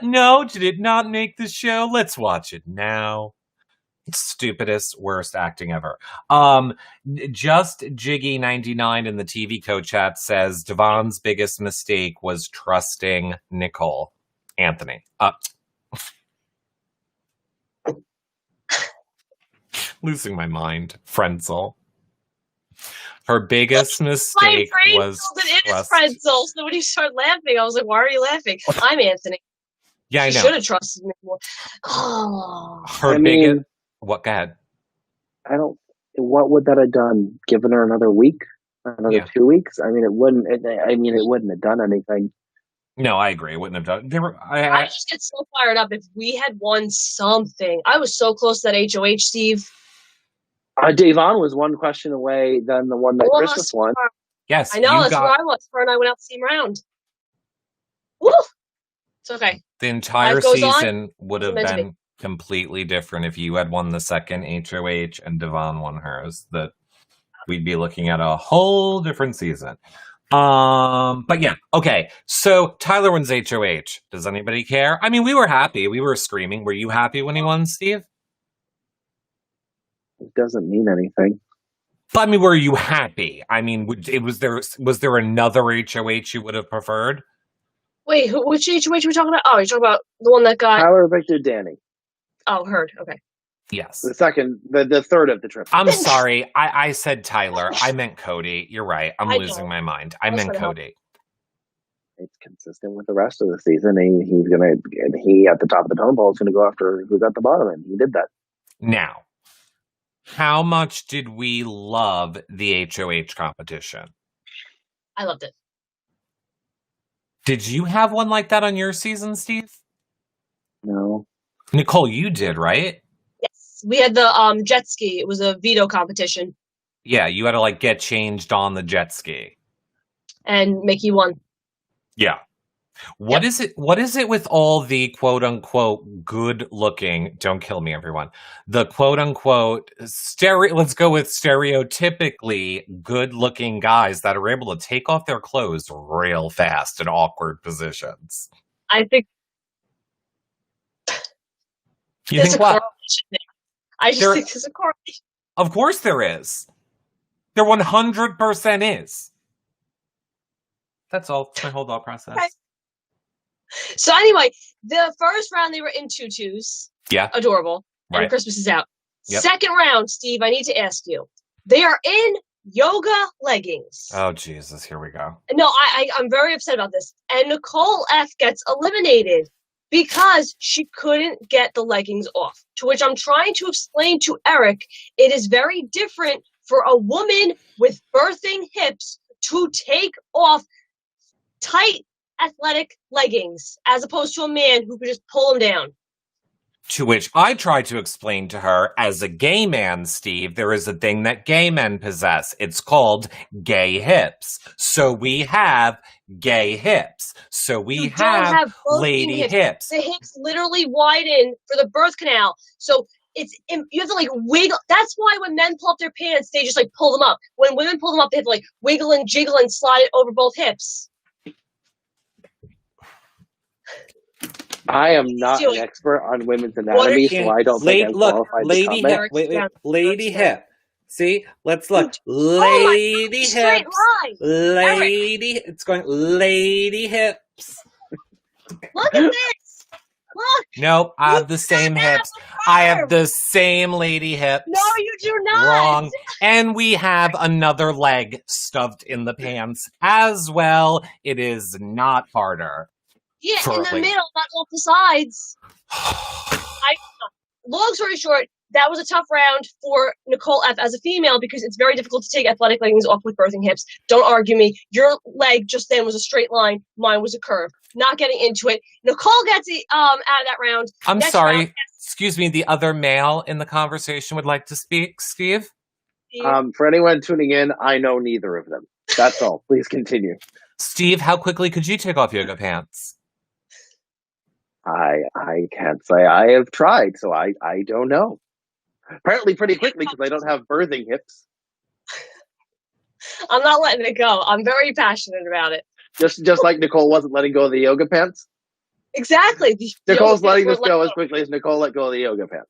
No, did it not make the show? Let's watch it now." Stupidest, worst acting ever. Just Jiggy99 in the TV code chat says Devon's biggest mistake was trusting Nicole Anthony. Losing my mind. Frenzel. Her biggest mistake was it is Frenzel. So when you start laughing, I was like, "Why are you laughing?" I'm Anthony. Yeah, I know. Should have trusted me more. Oh. What? Go ahead. What would that have done? Given her another week, another 2 weeks? I mean, it wouldn't. It wouldn't have done anything. No, I agree. It wouldn't have done. I just get so fired up. If we had won something, I was so close to that HOH, Steve. Davon was one question away than the one that Christmas won. Yes, I know. That's where I was. Her and I went out the same round. Woo! It's okay. The entire season would have been completely different if you had won the second HOH and Devon won hers. That we'd be looking at a whole different season. But yeah, okay. So Tyler wins HOH. Does anybody care? I mean, we were happy. We were screaming. Were you happy when he won, Steve? It doesn't mean anything. But I mean, were you happy? I mean, was there another HOH you would have preferred? Wait, which HOH are we talking about? Oh, you're talking about the one that got Tyler evicted Danny. Oh, heard. Okay. Yes. The third of the trip. I'm sorry. I said Tyler. I meant Cody. You're right. I'm losing my mind. I meant Cody. It's consistent with the rest of the season. He at the top of the totem pole is gonna go after who's at the bottom, and he did that. Now, how much did we love the HOH competition? I loved it. Did you have one like that on your season, Steve? No. Nicole, you did, right? Yes. We had the jet ski. It was a veto competition. Yeah, you had to get changed on the jet ski. And Mickey won. Yeah. What is it with all the quote unquote good looking, don't kill me everyone, the quote unquote let's go with stereotypically good looking guys that are able to take off their clothes real fast in awkward positions? I think you think what? I just think there's a correlation. Of course there is. There 100% is. That's all. It's my whole thought process. Okay. So anyway, the first round they were in tutus. Yeah. Adorable. Right. And Christmas is out. Yep. Second round, Steve, I need to ask you. They are in yoga leggings. Oh, Jesus. Here we go. No, I'm very upset about this. And Nicole F gets eliminated because she couldn't get the leggings off. To which I'm trying to explain to Eric, it is very different for a woman with birthing hips to take off tight athletic leggings as opposed to a man who could just pull them down. To which I tried to explain to her, as a gay man, Steve, there is a thing that gay men possess. It's called gay hips. So we have gay hips. So we have lady hips. The hips literally widen for the birth canal. So you have to wiggle. That's why when men pull up their pants, they just pull them up. When women pull them up, they have to wiggle and jiggle and slide it over both hips. I am not an expert on women's anatomy, so I don't think I'm qualified to comment. Lady hip. See? Let's look. Lady hips. Lady. It's going lady hips. Look at this. Look. Nope, I have the same hips. I have the same lady hips. No, you do not. Wrong. And we have another leg stuffed in the pants as well. It is not harder. Yeah, in the middle, not off the sides. Long story short, that was a tough round for Nicole F as a female because it's very difficult to take athletic leggings off with birthing hips. Don't argue me. Your leg just then was a straight line. Mine was a curve. Not getting into it. Nicole gets out of that round. I'm sorry. Excuse me. The other male in the conversation would like to speak. Steve? For anyone tuning in, I know neither of them. That's all. Please continue. Steve, how quickly could you take off yoga pants? I can't say I have tried, so I don't know. Apparently pretty quickly because I don't have birthing hips. I'm not letting it go. I'm very passionate about it. Just like Nicole wasn't letting go of the yoga pants. Exactly. Nicole's letting this go as quickly as Nicole let go of the yoga pants.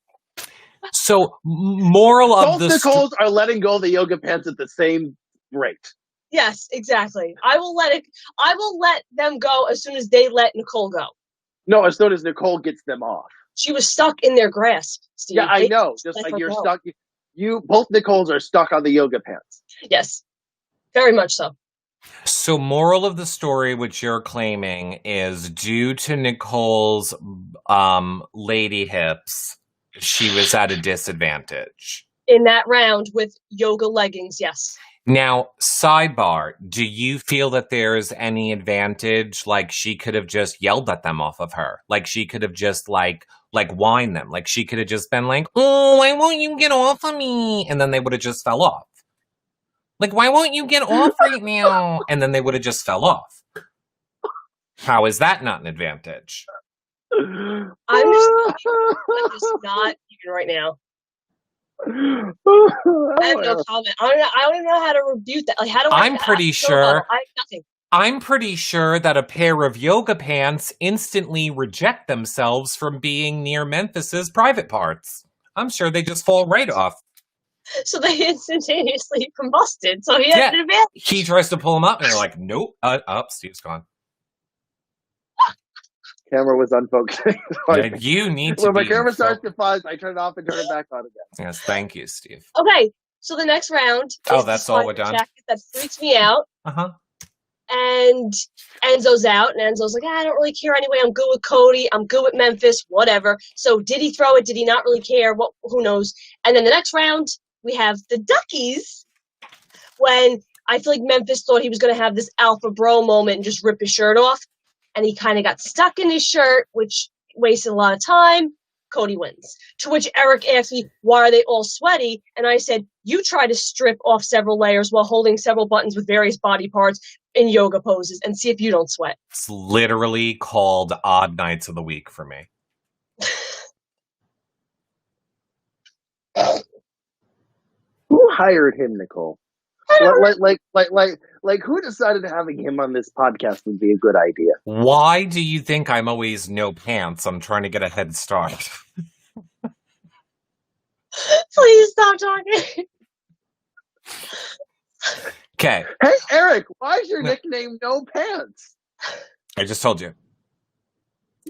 So, moral of Both Nicoles are letting go of the yoga pants at the same rate. Yes, exactly. I will let them go as soon as they let Nicole go. No, as soon as Nicole gets them off. She was stuck in their grasp, Steve. Yeah, I know. Just like you're stuck. Both Nicoles are stuck on the yoga pants. Yes, very much so. So, moral of the story, which you're claiming, is due to Nicole's lady hips, she was at a disadvantage. In that round with yoga leggings, yes. Now, sidebar, do you feel that there's any advantage? Like, she could have just yelled at them off of her. Like, she could have just, like whined them. Like, she could have just been like, oh, why won't you get off of me? And then they would have just fell off. Like, why won't you get off right now? And then they would have just fell off. How is that not an advantage? I'm just not even right now. I have no comment. I don't even know how to refute that. Like, how do I? I'm pretty sure. I have nothing. I'm pretty sure that a pair of yoga pants instantly reject themselves from being near Memphis's private parts. I'm sure they just fall right off. So they instantaneously combusted. So he had an advantage. He tries to pull them up, and they're like, "Nope, Steve's gone." Camera was unfocusing. Yeah, you need to. When my camera starts to fuzz, I turn it off and turn it back on again. Yes, thank you, Steve. Okay, so the next round. Oh, that's all we're done. Jacket that freaks me out. And Enzo's out, and Enzo's like, I don't really care anyway. I'm good with Cody. I'm good with Memphis. Whatever. So did he throw it? Did he not really care? What? Who knows? And then the next round, we have the Duckies. When I feel like Memphis thought he was going to have this alpha bro moment and just rip his shirt off, and he kind of got stuck in his shirt, which wasted a lot of time. Cody wins. To which Eric asked me, why are they all sweaty? And I said, you try to strip off several layers while holding several buttons with various body parts in yoga poses and see if you don't sweat. It's literally called odd nights of the week for me. Who hired him, Nicole? Like, who decided having him on this podcast would be a good idea? Why do you think I'm always no pants? I'm trying to get a head start. Please stop talking. Okay. Hey, Eric, why is your nickname No Pants? I just told you.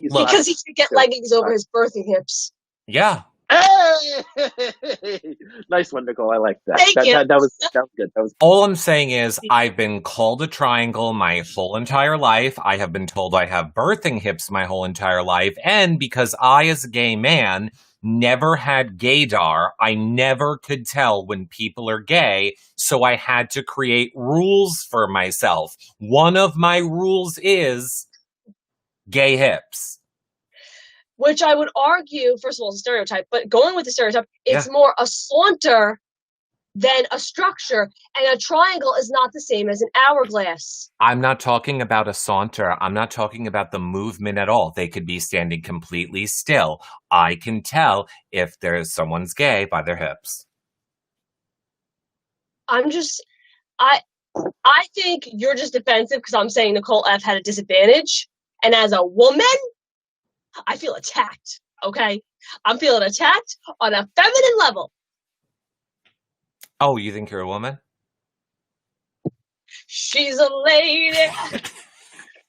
Look, because he could get leggings over his birthing hips. Yeah. Hey! Nice one, Nicole. I like that. That was good. That was all I'm saying is I've been called a triangle my whole entire life. I have been told I have birthing hips my whole entire life. And because I, as a gay man, never had gaydar, I never could tell when people are gay. So I had to create rules for myself. One of my rules is gay hips. Which I would argue, first of all, is a stereotype, but going with the stereotype, it's more a saunter than a structure, and a triangle is not the same as an hourglass. I'm not talking about a saunter. I'm not talking about the movement at all. They could be standing completely still. I can tell if there's someone's gay by their hips. I think you're just defensive because I'm saying Nicole F had a disadvantage, and as a woman, I feel attacked, okay? I'm feeling attacked on a feminine level. Oh, you think you're a woman? She's a lady.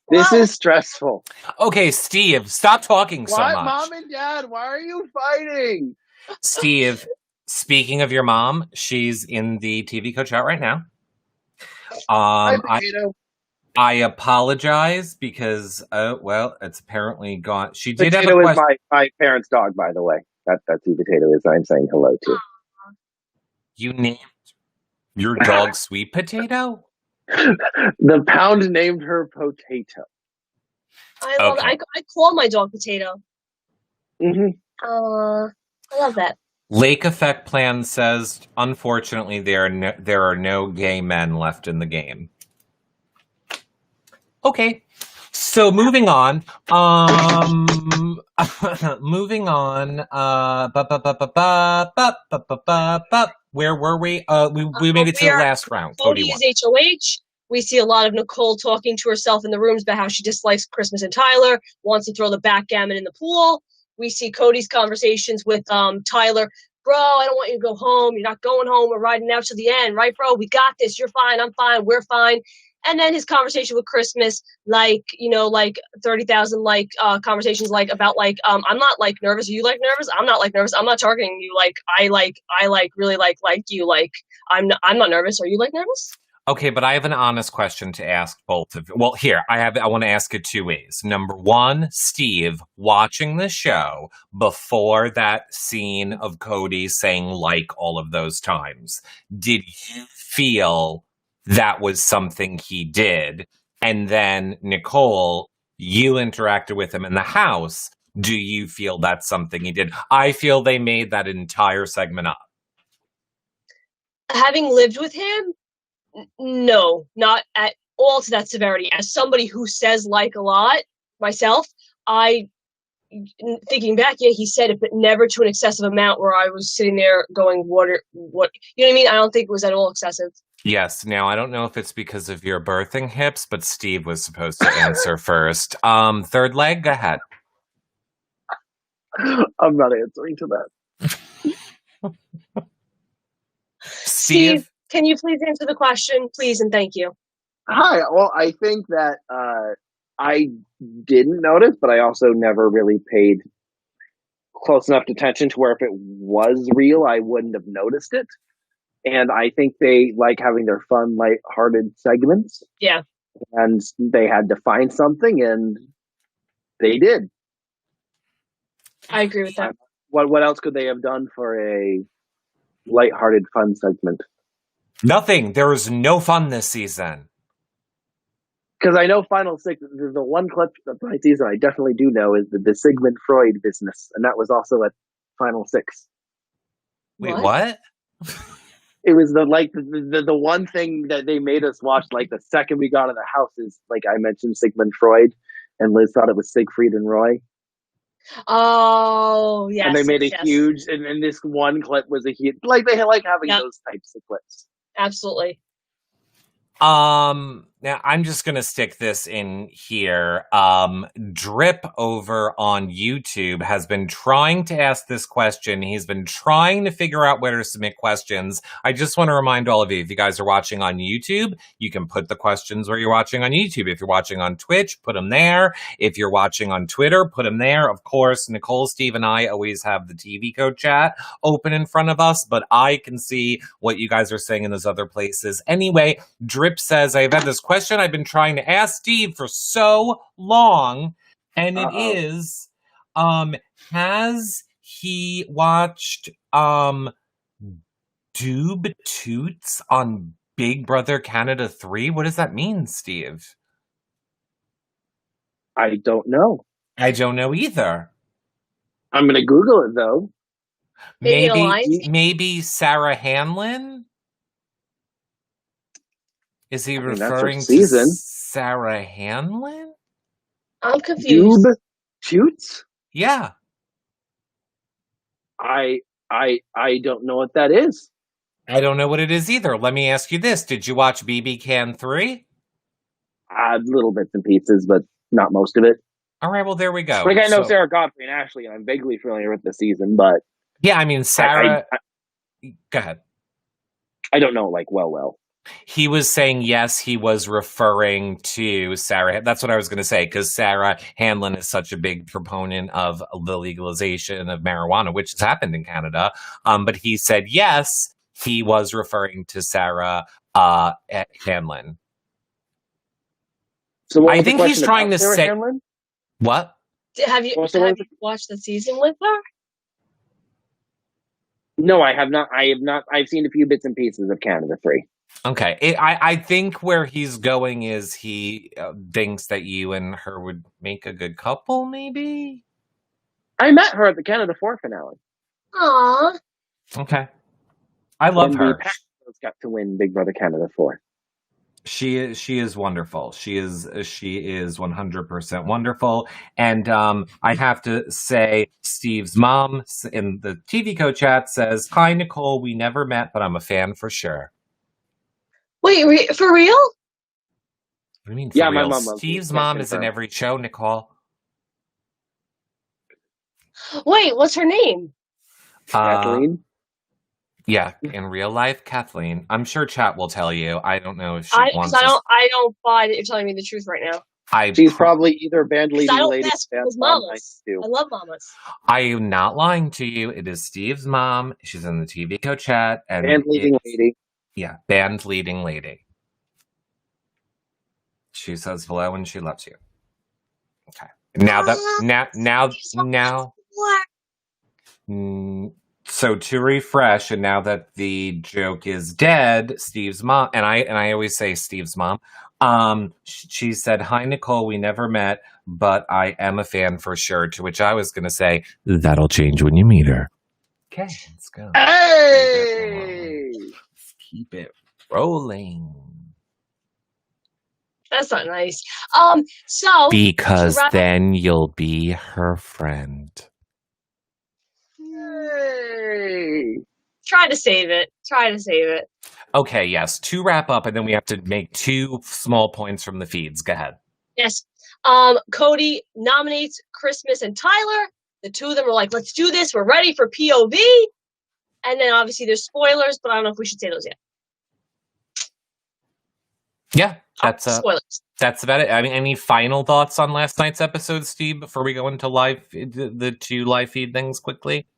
This is stressful. Okay, Steve, stop talking so much. Mom and Dad, why are you fighting? Steve, speaking of your mom, she's in the TV coach out right now. Hi, Potato. I apologize because, it's apparently gone. She did Potato have a question. Is my parents' dog, by the way. That's who Potato is. I'm saying hello to. You named your dog Sweet Potato? The pound named her Potato. I love it. I call my dog Potato. Mm-hmm. I love that. Lake Effect Plan says, unfortunately, there are no gay men left in the game. Okay. So moving on. Moving on. Where were we? We made it to the last round. Cody is HOH. We see a lot of Nicole talking to herself in the rooms about how she dislikes Christmas and Tyler, wants to throw the backgammon in the pool. We see Cody's conversations with Tyler. Bro, I don't want you to go home. You're not going home. We're riding out to the end, right, bro? We got this. You're fine. I'm fine. We're fine. And then his conversation with Christmas, like 30,000 conversations about I'm not like nervous. Are you like nervous? I'm not like nervous. I'm not targeting you. I really like you. Like I'm not nervous. Are you like nervous? Okay, but I have an honest question to ask both of you. Well, here, I want to ask it two ways. Number one, Steve, watching the show before that scene of Cody saying like all of those times, did you feel that was something he did? And then, Nicole, you interacted with him in the house. Do you feel that's something he did? I feel they made that entire segment up. Having lived with him, no, not at all to that severity. As somebody who says like a lot myself, thinking back, yeah, he said it, but never to an excessive amount where I was sitting there going, what, you know what I mean? I don't think it was at all excessive. Yes. Now, I don't know if it's because of your birthing hips, but Steve was supposed to answer first. Third leg, go ahead. I'm not answering to that. Steve, can you please answer the question, please, and thank you. Hi. Well, I think that I didn't notice, but I also never really paid close enough attention to where if it was real, I wouldn't have noticed it. And I think they like having their fun, lighthearted segments. Yeah. And they had to find something, and they did. I agree with that. What else could they have done for a lighthearted, fun segment? Nothing. There was no fun this season. Because I know Final Six, the one clip of my season I definitely do know is the Sigmund Freud business. And that was also at Final Six. Wait, what? It was the one thing that they made us watch the second we got in the house is I mentioned Sigmund Freud, and Liz thought it was Siegfried and Roy. Oh, yes. And they made a huge, and this one clip was a huge, they like having those types of clips. Absolutely. Now I'm just gonna stick this in here. Drip over on YouTube has been trying to ask this question. He's been trying to figure out where to submit questions. I just want to remind all of you, if you guys are watching on YouTube, you can put the questions where you're watching on YouTube. If you're watching on Twitch, put them there. If you're watching on Twitter, put them there. Of course, Nicole, Steve, and I always have the TV Code chat open in front of us, but I can see what you guys are saying in those other places. Anyway, Drip says, I've had this question I've been trying to ask Steve for so long, and it is, has he watched Doob Toots on Big Brother Canada 3? What does that mean, Steve? I don't know. I don't know either. I'm going to Google it, though. Maybe Sarah Hanlon? Is he referring to Sarah Hanlon? I'm confused. Doob Toots? Yeah. I don't know what that is. I don't know what it is either. Let me ask you this. Did you watch BB Can 3? Little bits and pieces, but not most of it. All right, well, there we go. I know Sarah Godfrey and Ashley, and I'm vaguely familiar with the season, but... Yeah, I mean, Sarah... Go ahead. I don't know, well. He was saying, yes, he was referring to Sarah. That's what I was going to say, because Sarah Hanlon is such a big proponent of the legalization of marijuana, which has happened in Canada. But he said, yes, he was referring to Sarah Hanlon. So I think he's trying to say... Hanlon? What? Have you watched the season with her? No, I have not. I've seen a few bits and pieces of Canada 3. Okay. I think where he's going is he thinks that you and her would make a good couple, maybe? I met her at the Canada 4 finale. Aww. Okay. I love her. The Packers got to win Big Brother Canada 4. She is wonderful. She is 100% wonderful. And I have to say, Steve's mom in the TV Co chat says, "Hi Nicole, we never met, but I'm a fan for sure." Wait, for real? What do you mean? For Yeah, real? my mom loves Steve's you. mom is in every show, Nicole. Wait, what's her name? Kathleen. Yeah, in real life, Kathleen. I'm sure chat will tell you. I don't know if she wants. I don't buy that you're telling me the truth right now. She's probably either band leading lady. I love mamas. I am not lying to you. It is Steve's mom. She's in the TV Co chat and band leading lady. Yeah, band leading lady. She says hello and she loves you. Okay. So to refresh, and now that the joke is dead, Steve's mom, and I always say Steve's mom, she said, "Hi Nicole, we never met, but I am a fan for sure." To which I was going to say, "That'll change when you meet her." Okay, let's go. Hey! Let's keep it rolling. That's not nice. Because then you'll be her friend. Hey! Try to save it. Okay, yes. To wrap up, and then we have to make 2 small points from the feeds. Go ahead. Yes. Cody nominates Christmas and Tyler. The two of them are like, "Let's do this. We're ready for POV." And then obviously there's spoilers, but I don't know if we should say those yet. Yeah, that's spoilers. That's about it. I mean, any final thoughts on last night's episode, Steve, before we go into the 2 live feed things quickly?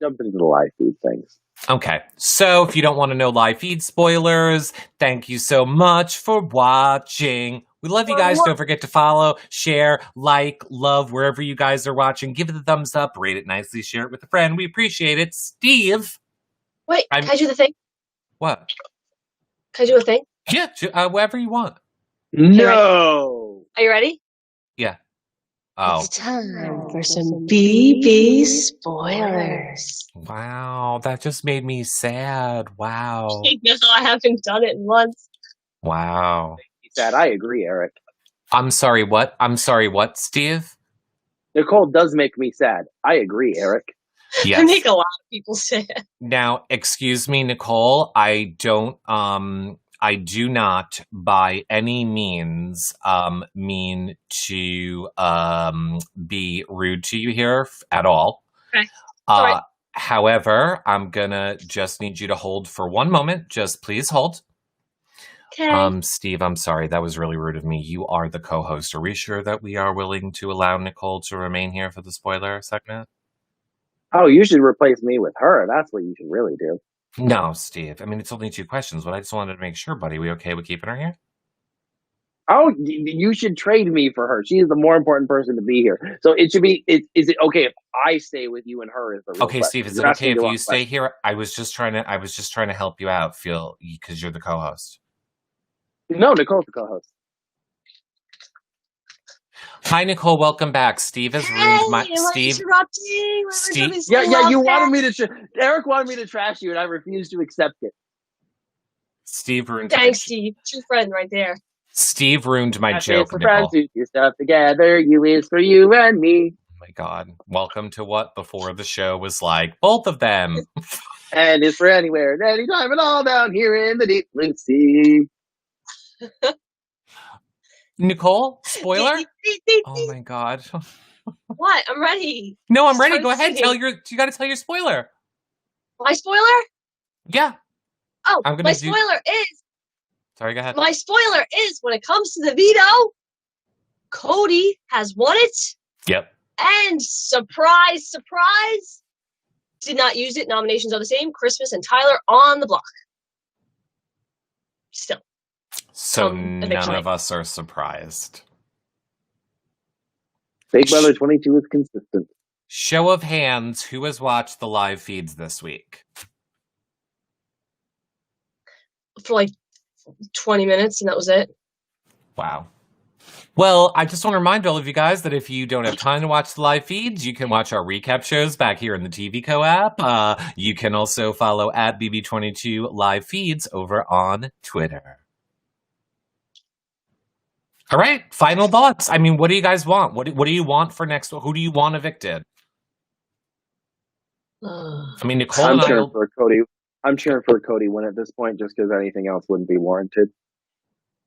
Jump into the live feed things. Okay, so if you don't want to know live feed spoilers, thank you so much for watching. We love you guys. Don't forget to follow, share, like, love wherever you guys are watching. Give it a thumbs up, rate it nicely, share it with a friend. We appreciate it. Steve. Wait, can I do the thing? What? Can I do a thing? Yeah, whatever you want. No. Are you ready? Yeah. Oh. It's time for some BB spoilers. Wow, that just made me sad. Wow. I haven't done it in months. Wow. Sad. I agree, Eric. I'm sorry, what? Steve? Nicole does make me sad. I agree, Eric. Yes. I make a lot of people sad. Now, excuse me, Nicole, I do not by any means mean to be rude to you here at all. Okay. Sorry. However, I'm gonna just need you to hold for 1 moment. Just please hold. Okay. Steve, I'm sorry. That was really rude of me. You are the co-host. Are we sure that we are willing to allow Nicole to remain here for the spoiler segment? Oh, you should replace me with her. That's what you should really do. No, Steve. I mean, it's only 2 questions, but I just wanted to make sure, buddy. We okay with keeping her here? Oh, you should trade me for her. She is the more important person to be here. So it should be. Is it okay if I stay with you and her? Is the real okay, question. Steve? Is it okay if you stay here? I was just trying to help you out, because you're the co-host. No, Nicole's the co-host. Hi, Nicole. Welcome back. Steve has ruined my Steve. Yeah. You wanted me to. Eric wanted me to trash you, and I refused to accept it. Steve ruined. Thanks, Steve. True friend right there. Steve ruined my joke, for Nicole. Friends who do stuff together. You is for you and me. Oh my God! Welcome to what before the show was like both of them. And it's for anywhere and anytime and all down here in the deep blue sea. Nicole, spoiler? Oh my God. What? I'm ready. No, I'm ready. Go ahead. You got to tell your spoiler. My spoiler? Yeah. Oh, my spoiler is. Sorry, go ahead. My spoiler is when it comes to the veto, Cody has won it. Yep. And surprise, surprise, did not use it. Nominations are the same. Christmas and Tyler on the block. Still. So none of us are surprised. Big Brother 22 is consistent. Show of hands, who has watched the live feeds this week? For like 20 minutes, and that was it. Wow. Well, I just want to remind all of you guys that if you don't have time to watch the live feeds, you can watch our recap shows back here in the TV Co app. You can also follow at BB22 live feeds over on Twitter. All right, final thoughts. I mean, what do you guys want? What do you want for next? Who do you want evicted? I mean, Nicole I'm and cheering for Cody. I'm cheering for a Cody win at this point, just because anything else wouldn't be warranted.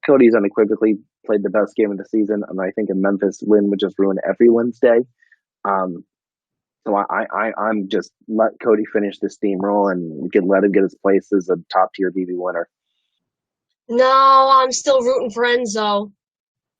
Cody's unequivocally played the best game of the season, and I think a Memphis win would just ruin everyone's day. So I'm just let Cody finish the steamroll and let him get his place as a top tier BB winner. No, I'm still rooting for Enzo.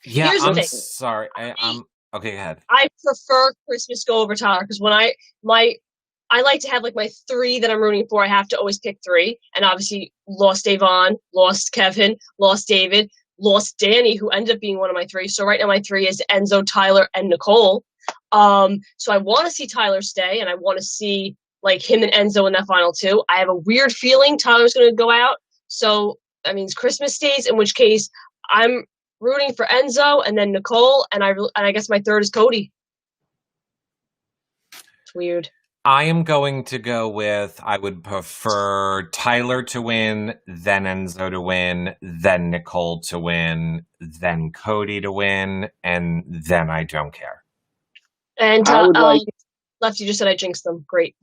Yeah, Here's I'm the thing. sorry. I'm okay. Go ahead. I prefer Christmas go over Tyler because when I like to have like my 3 that I'm rooting for. I have to always pick 3, and obviously lost Davon, lost Kevin, lost David, lost Danny, who ended up being one of my 3. So right now my 3 is Enzo, Tyler, and Nicole. So I want to see Tyler stay, and I want to see like him and Enzo in that final 2. I have a weird feeling Tyler's going to go out. So that means Christmas stays, in which case I'm rooting for Enzo and then Nicole, and I guess my 3rd is Cody. It's weird. I am going to go with, I would prefer Tyler to win, then Enzo to win, then Nicole to win, then Cody to win, and then I don't care. And Lefty just said I jinxed them. Great.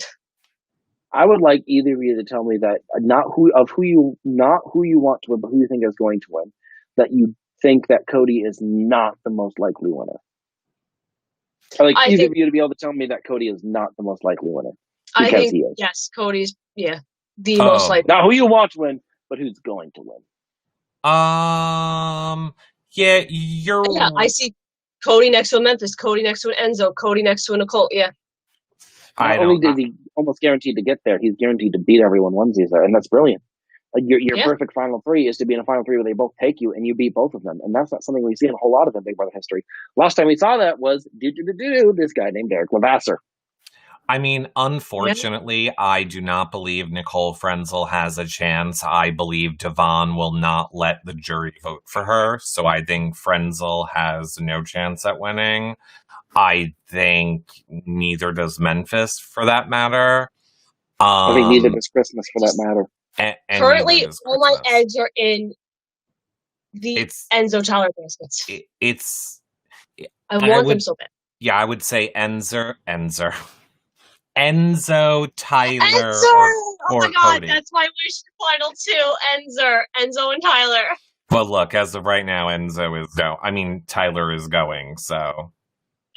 I would like either of you to tell me that not who you want to win, but who you think is going to win. That you think that Cody is not the most likely winner. Like either of you to be able to tell me that Cody is not the most likely winner. Because I think he is. Yes, Cody's the most likely. Not who you want to win, but who's going to win. Yeah, you're. I see Cody next to a Memphis, Cody next to an Enzo, Cody next to a Nicole. Yeah. Not only is he almost guaranteed to get there, he's guaranteed to beat everyone onesies there, and that's brilliant. Like your perfect final 3 is to be in a final 3 where they both take you and you beat both of them, and that's not something we see in a whole lot of in Big Brother history. Last time we saw that was this guy named Derek Levasseur. I mean, unfortunately, I do not believe Nicole Frenzel has a chance. I believe Devon will not let the jury vote for her, so I think Frenzel has no chance at winning. I think neither does Memphis, for that matter. I think neither does Christmas, for that matter. And currently, all my eggs are in the Enzo Tyler baskets. I want them so bad. Yeah, I would say Enzo, Tyler, oh my God, Cody. That's my wish for final 2. Enzo and Tyler. But look, as of right now, Tyler is going. So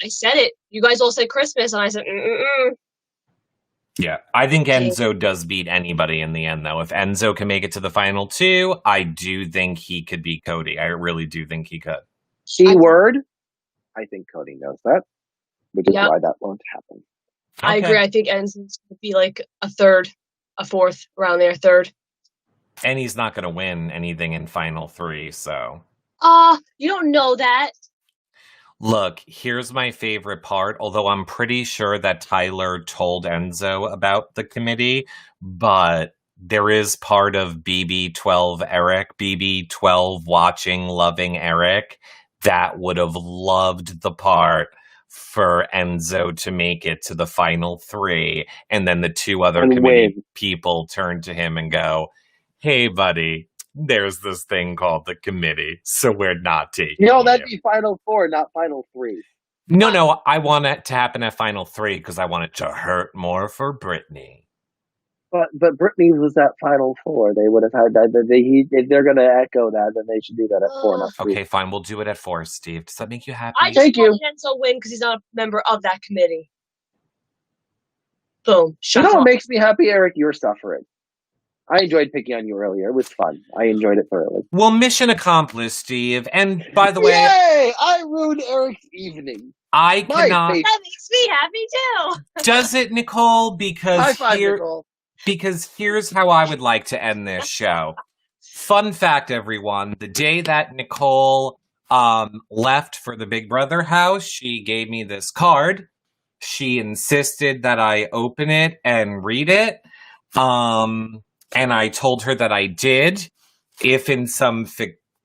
I said it. You guys all said Christmas, and I said, Yeah, I think Enzo does beat anybody in the end, though. If Enzo can make it to the final 2, I do think he could beat Cody. I really do think he could. Keyword, I think Cody knows that, which is why that won't happen. Okay. I agree. I think Enzo's going to be like a 3rd, a 4th, around there, 3rd. And he's not going to win anything in final 3, so. You don't know that. Look, here's my favorite part, although I'm pretty sure that Tyler told Enzo about the committee, but there is part of BB12 Eric, BB12 watching, loving Eric, that would have loved the part for Enzo to make it to the final 3, and then the 2 other committee people turn to him and go, hey, buddy, there's this thing called the committee, so we're not taking that'd be final 4, not final 3. No, I want it to happen at final 3 because I want it to hurt more for Brittany. But Brittany was at final 4. They would have had that. If they're going to echo that, then they should do that at 4, not 3. Okay, fine. We'll do it at 4, Steve. Does that make you happy? I just want Enzo win because he's not a member of that committee. Boom. You know what makes me happy, Eric? You're suffering. I enjoyed picking on you earlier. It was fun. I enjoyed it thoroughly. Well, mission accomplished, Steve. And by the way... Yay! I ruined Eric's evening. I cannot... That makes me happy, too. Does it, Nicole? Because high five, Nicole. Because here's how I would like to end this show. Fun fact, everyone. The day that Nicole left for the Big Brother house, she gave me this card. She insisted that I open it and read it. And I told her that I did, if in some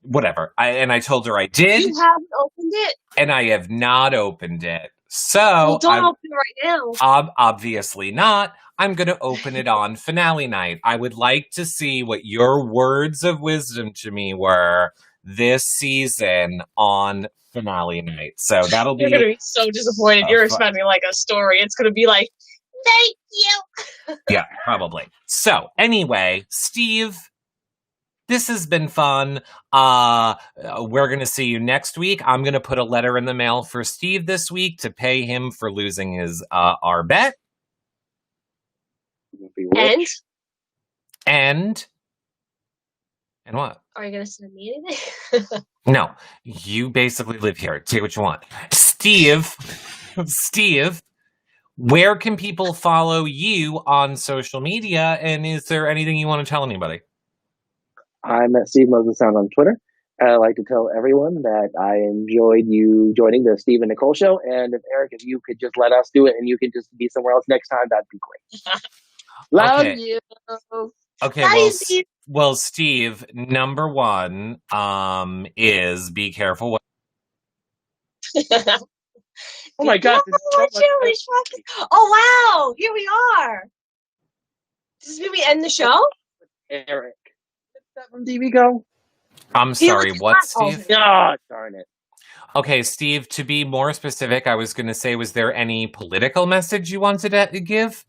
whatever. And I told her I did. You haven't opened it? And I have not opened it. So don't open it right now. Obviously not. I'm going to open it on finale night. I would like to see what your words of wisdom to me were this season on finale night. So that'll be... You're going to be so disappointed. You're expecting like a story. It's going to be like, thank you. Yeah, probably. So anyway, Steve, this has been fun. We're going to see you next week. I'm going to put a letter in the mail for Steve this week to pay him for losing his our bet. And what? Are you going to send me anything? No, you basically live here. Take what you want. Steve, where can people follow you on social media? And is there anything you want to tell anybody? I'm at Steve Moses Sound on Twitter. I'd like to tell everyone that I enjoyed you joining the Steve and Nicole show. And if Eric, if you could just let us do it and you could just be somewhere else next time, that'd be great. Love you. Okay, well, Steve, number one is be careful. Oh my God! Oh wow! Here we are. This is when we end the show. Eric, is that from DB Go? I'm sorry. What, Steve? Oh, darn it. Okay, Steve. To be more specific, I was going to say, was there any political message you wanted to give?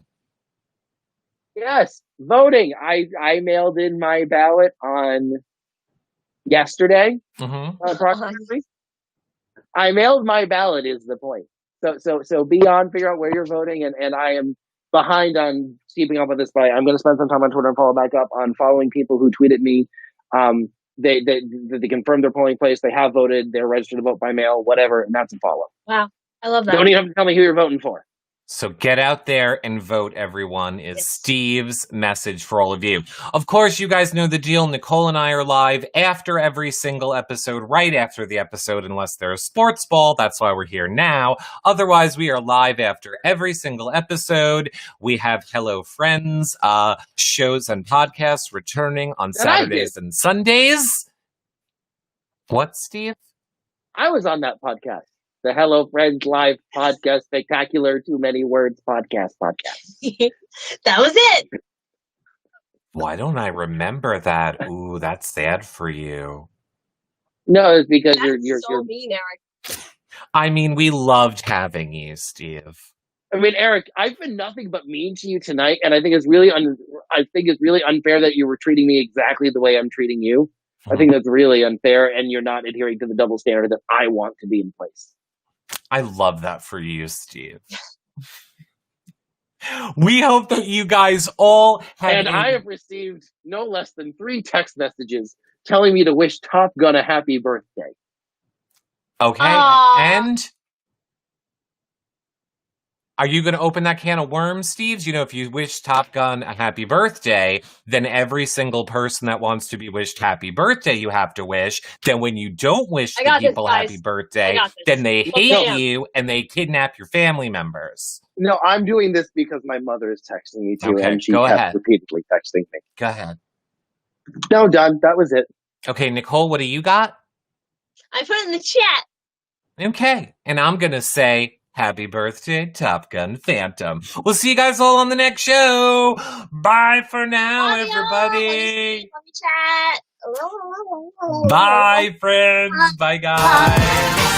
Yes, voting. I mailed in my ballot on yesterday. Approximately. I mailed my ballot is the point. So be on, figure out where you're voting, and I am behind on keeping up with this. But I'm going to spend some time on Twitter and follow back up on following people who tweeted me. They confirmed their polling place. They have voted. They're registered to vote by mail. Whatever, and that's a follow. Wow, I love that. Don't even have to tell me who you're voting for. So get out there and vote, everyone, is Steve's message for all of you. Of course, you guys know the deal. Nicole and I are live after every single episode, right after the episode, unless there's sports ball. That's why we're here now. Otherwise, we are live after every single episode. We have Hello Friends shows and podcasts returning on Saturdays and Sundays. What, Steve? I was on that podcast. The Hello Friends Live podcast, spectacular, too many words podcast. That was it. Why don't I remember that? Ooh, that's sad for you. No, it's because you're mean, Eric. I mean, we loved having you, Steve. I mean, Eric, I've been nothing but mean to you tonight, and I think it's really unfair that you were treating me exactly the way I'm treating you. I think that's really unfair, and you're not adhering to the double standard that I want to be in place. I love that for you, Steve. We hope that you guys all have... And I have received no less than 3 text messages telling me to wish Top Gun a happy birthday. Okay, and... Are you going to open that can of worms, Steve? You know, if you wish Top Gun a happy birthday, then every single person that wants to be wished happy birthday, you have to wish. Then when you don't wish the people happy birthday, then they hate you and they kidnap your family members. No, I'm doing this because my mother is texting me too, and she kept repeatedly texting me. Go ahead. No, done. That was it. Okay, Nicole, what do you got? I put it in the chat. Okay, and I'm going to say... Happy birthday, Top Gun Phantom. We'll see you guys all on the next show. Bye for now, everybody. Chat. Bye, friends. Bye, guys.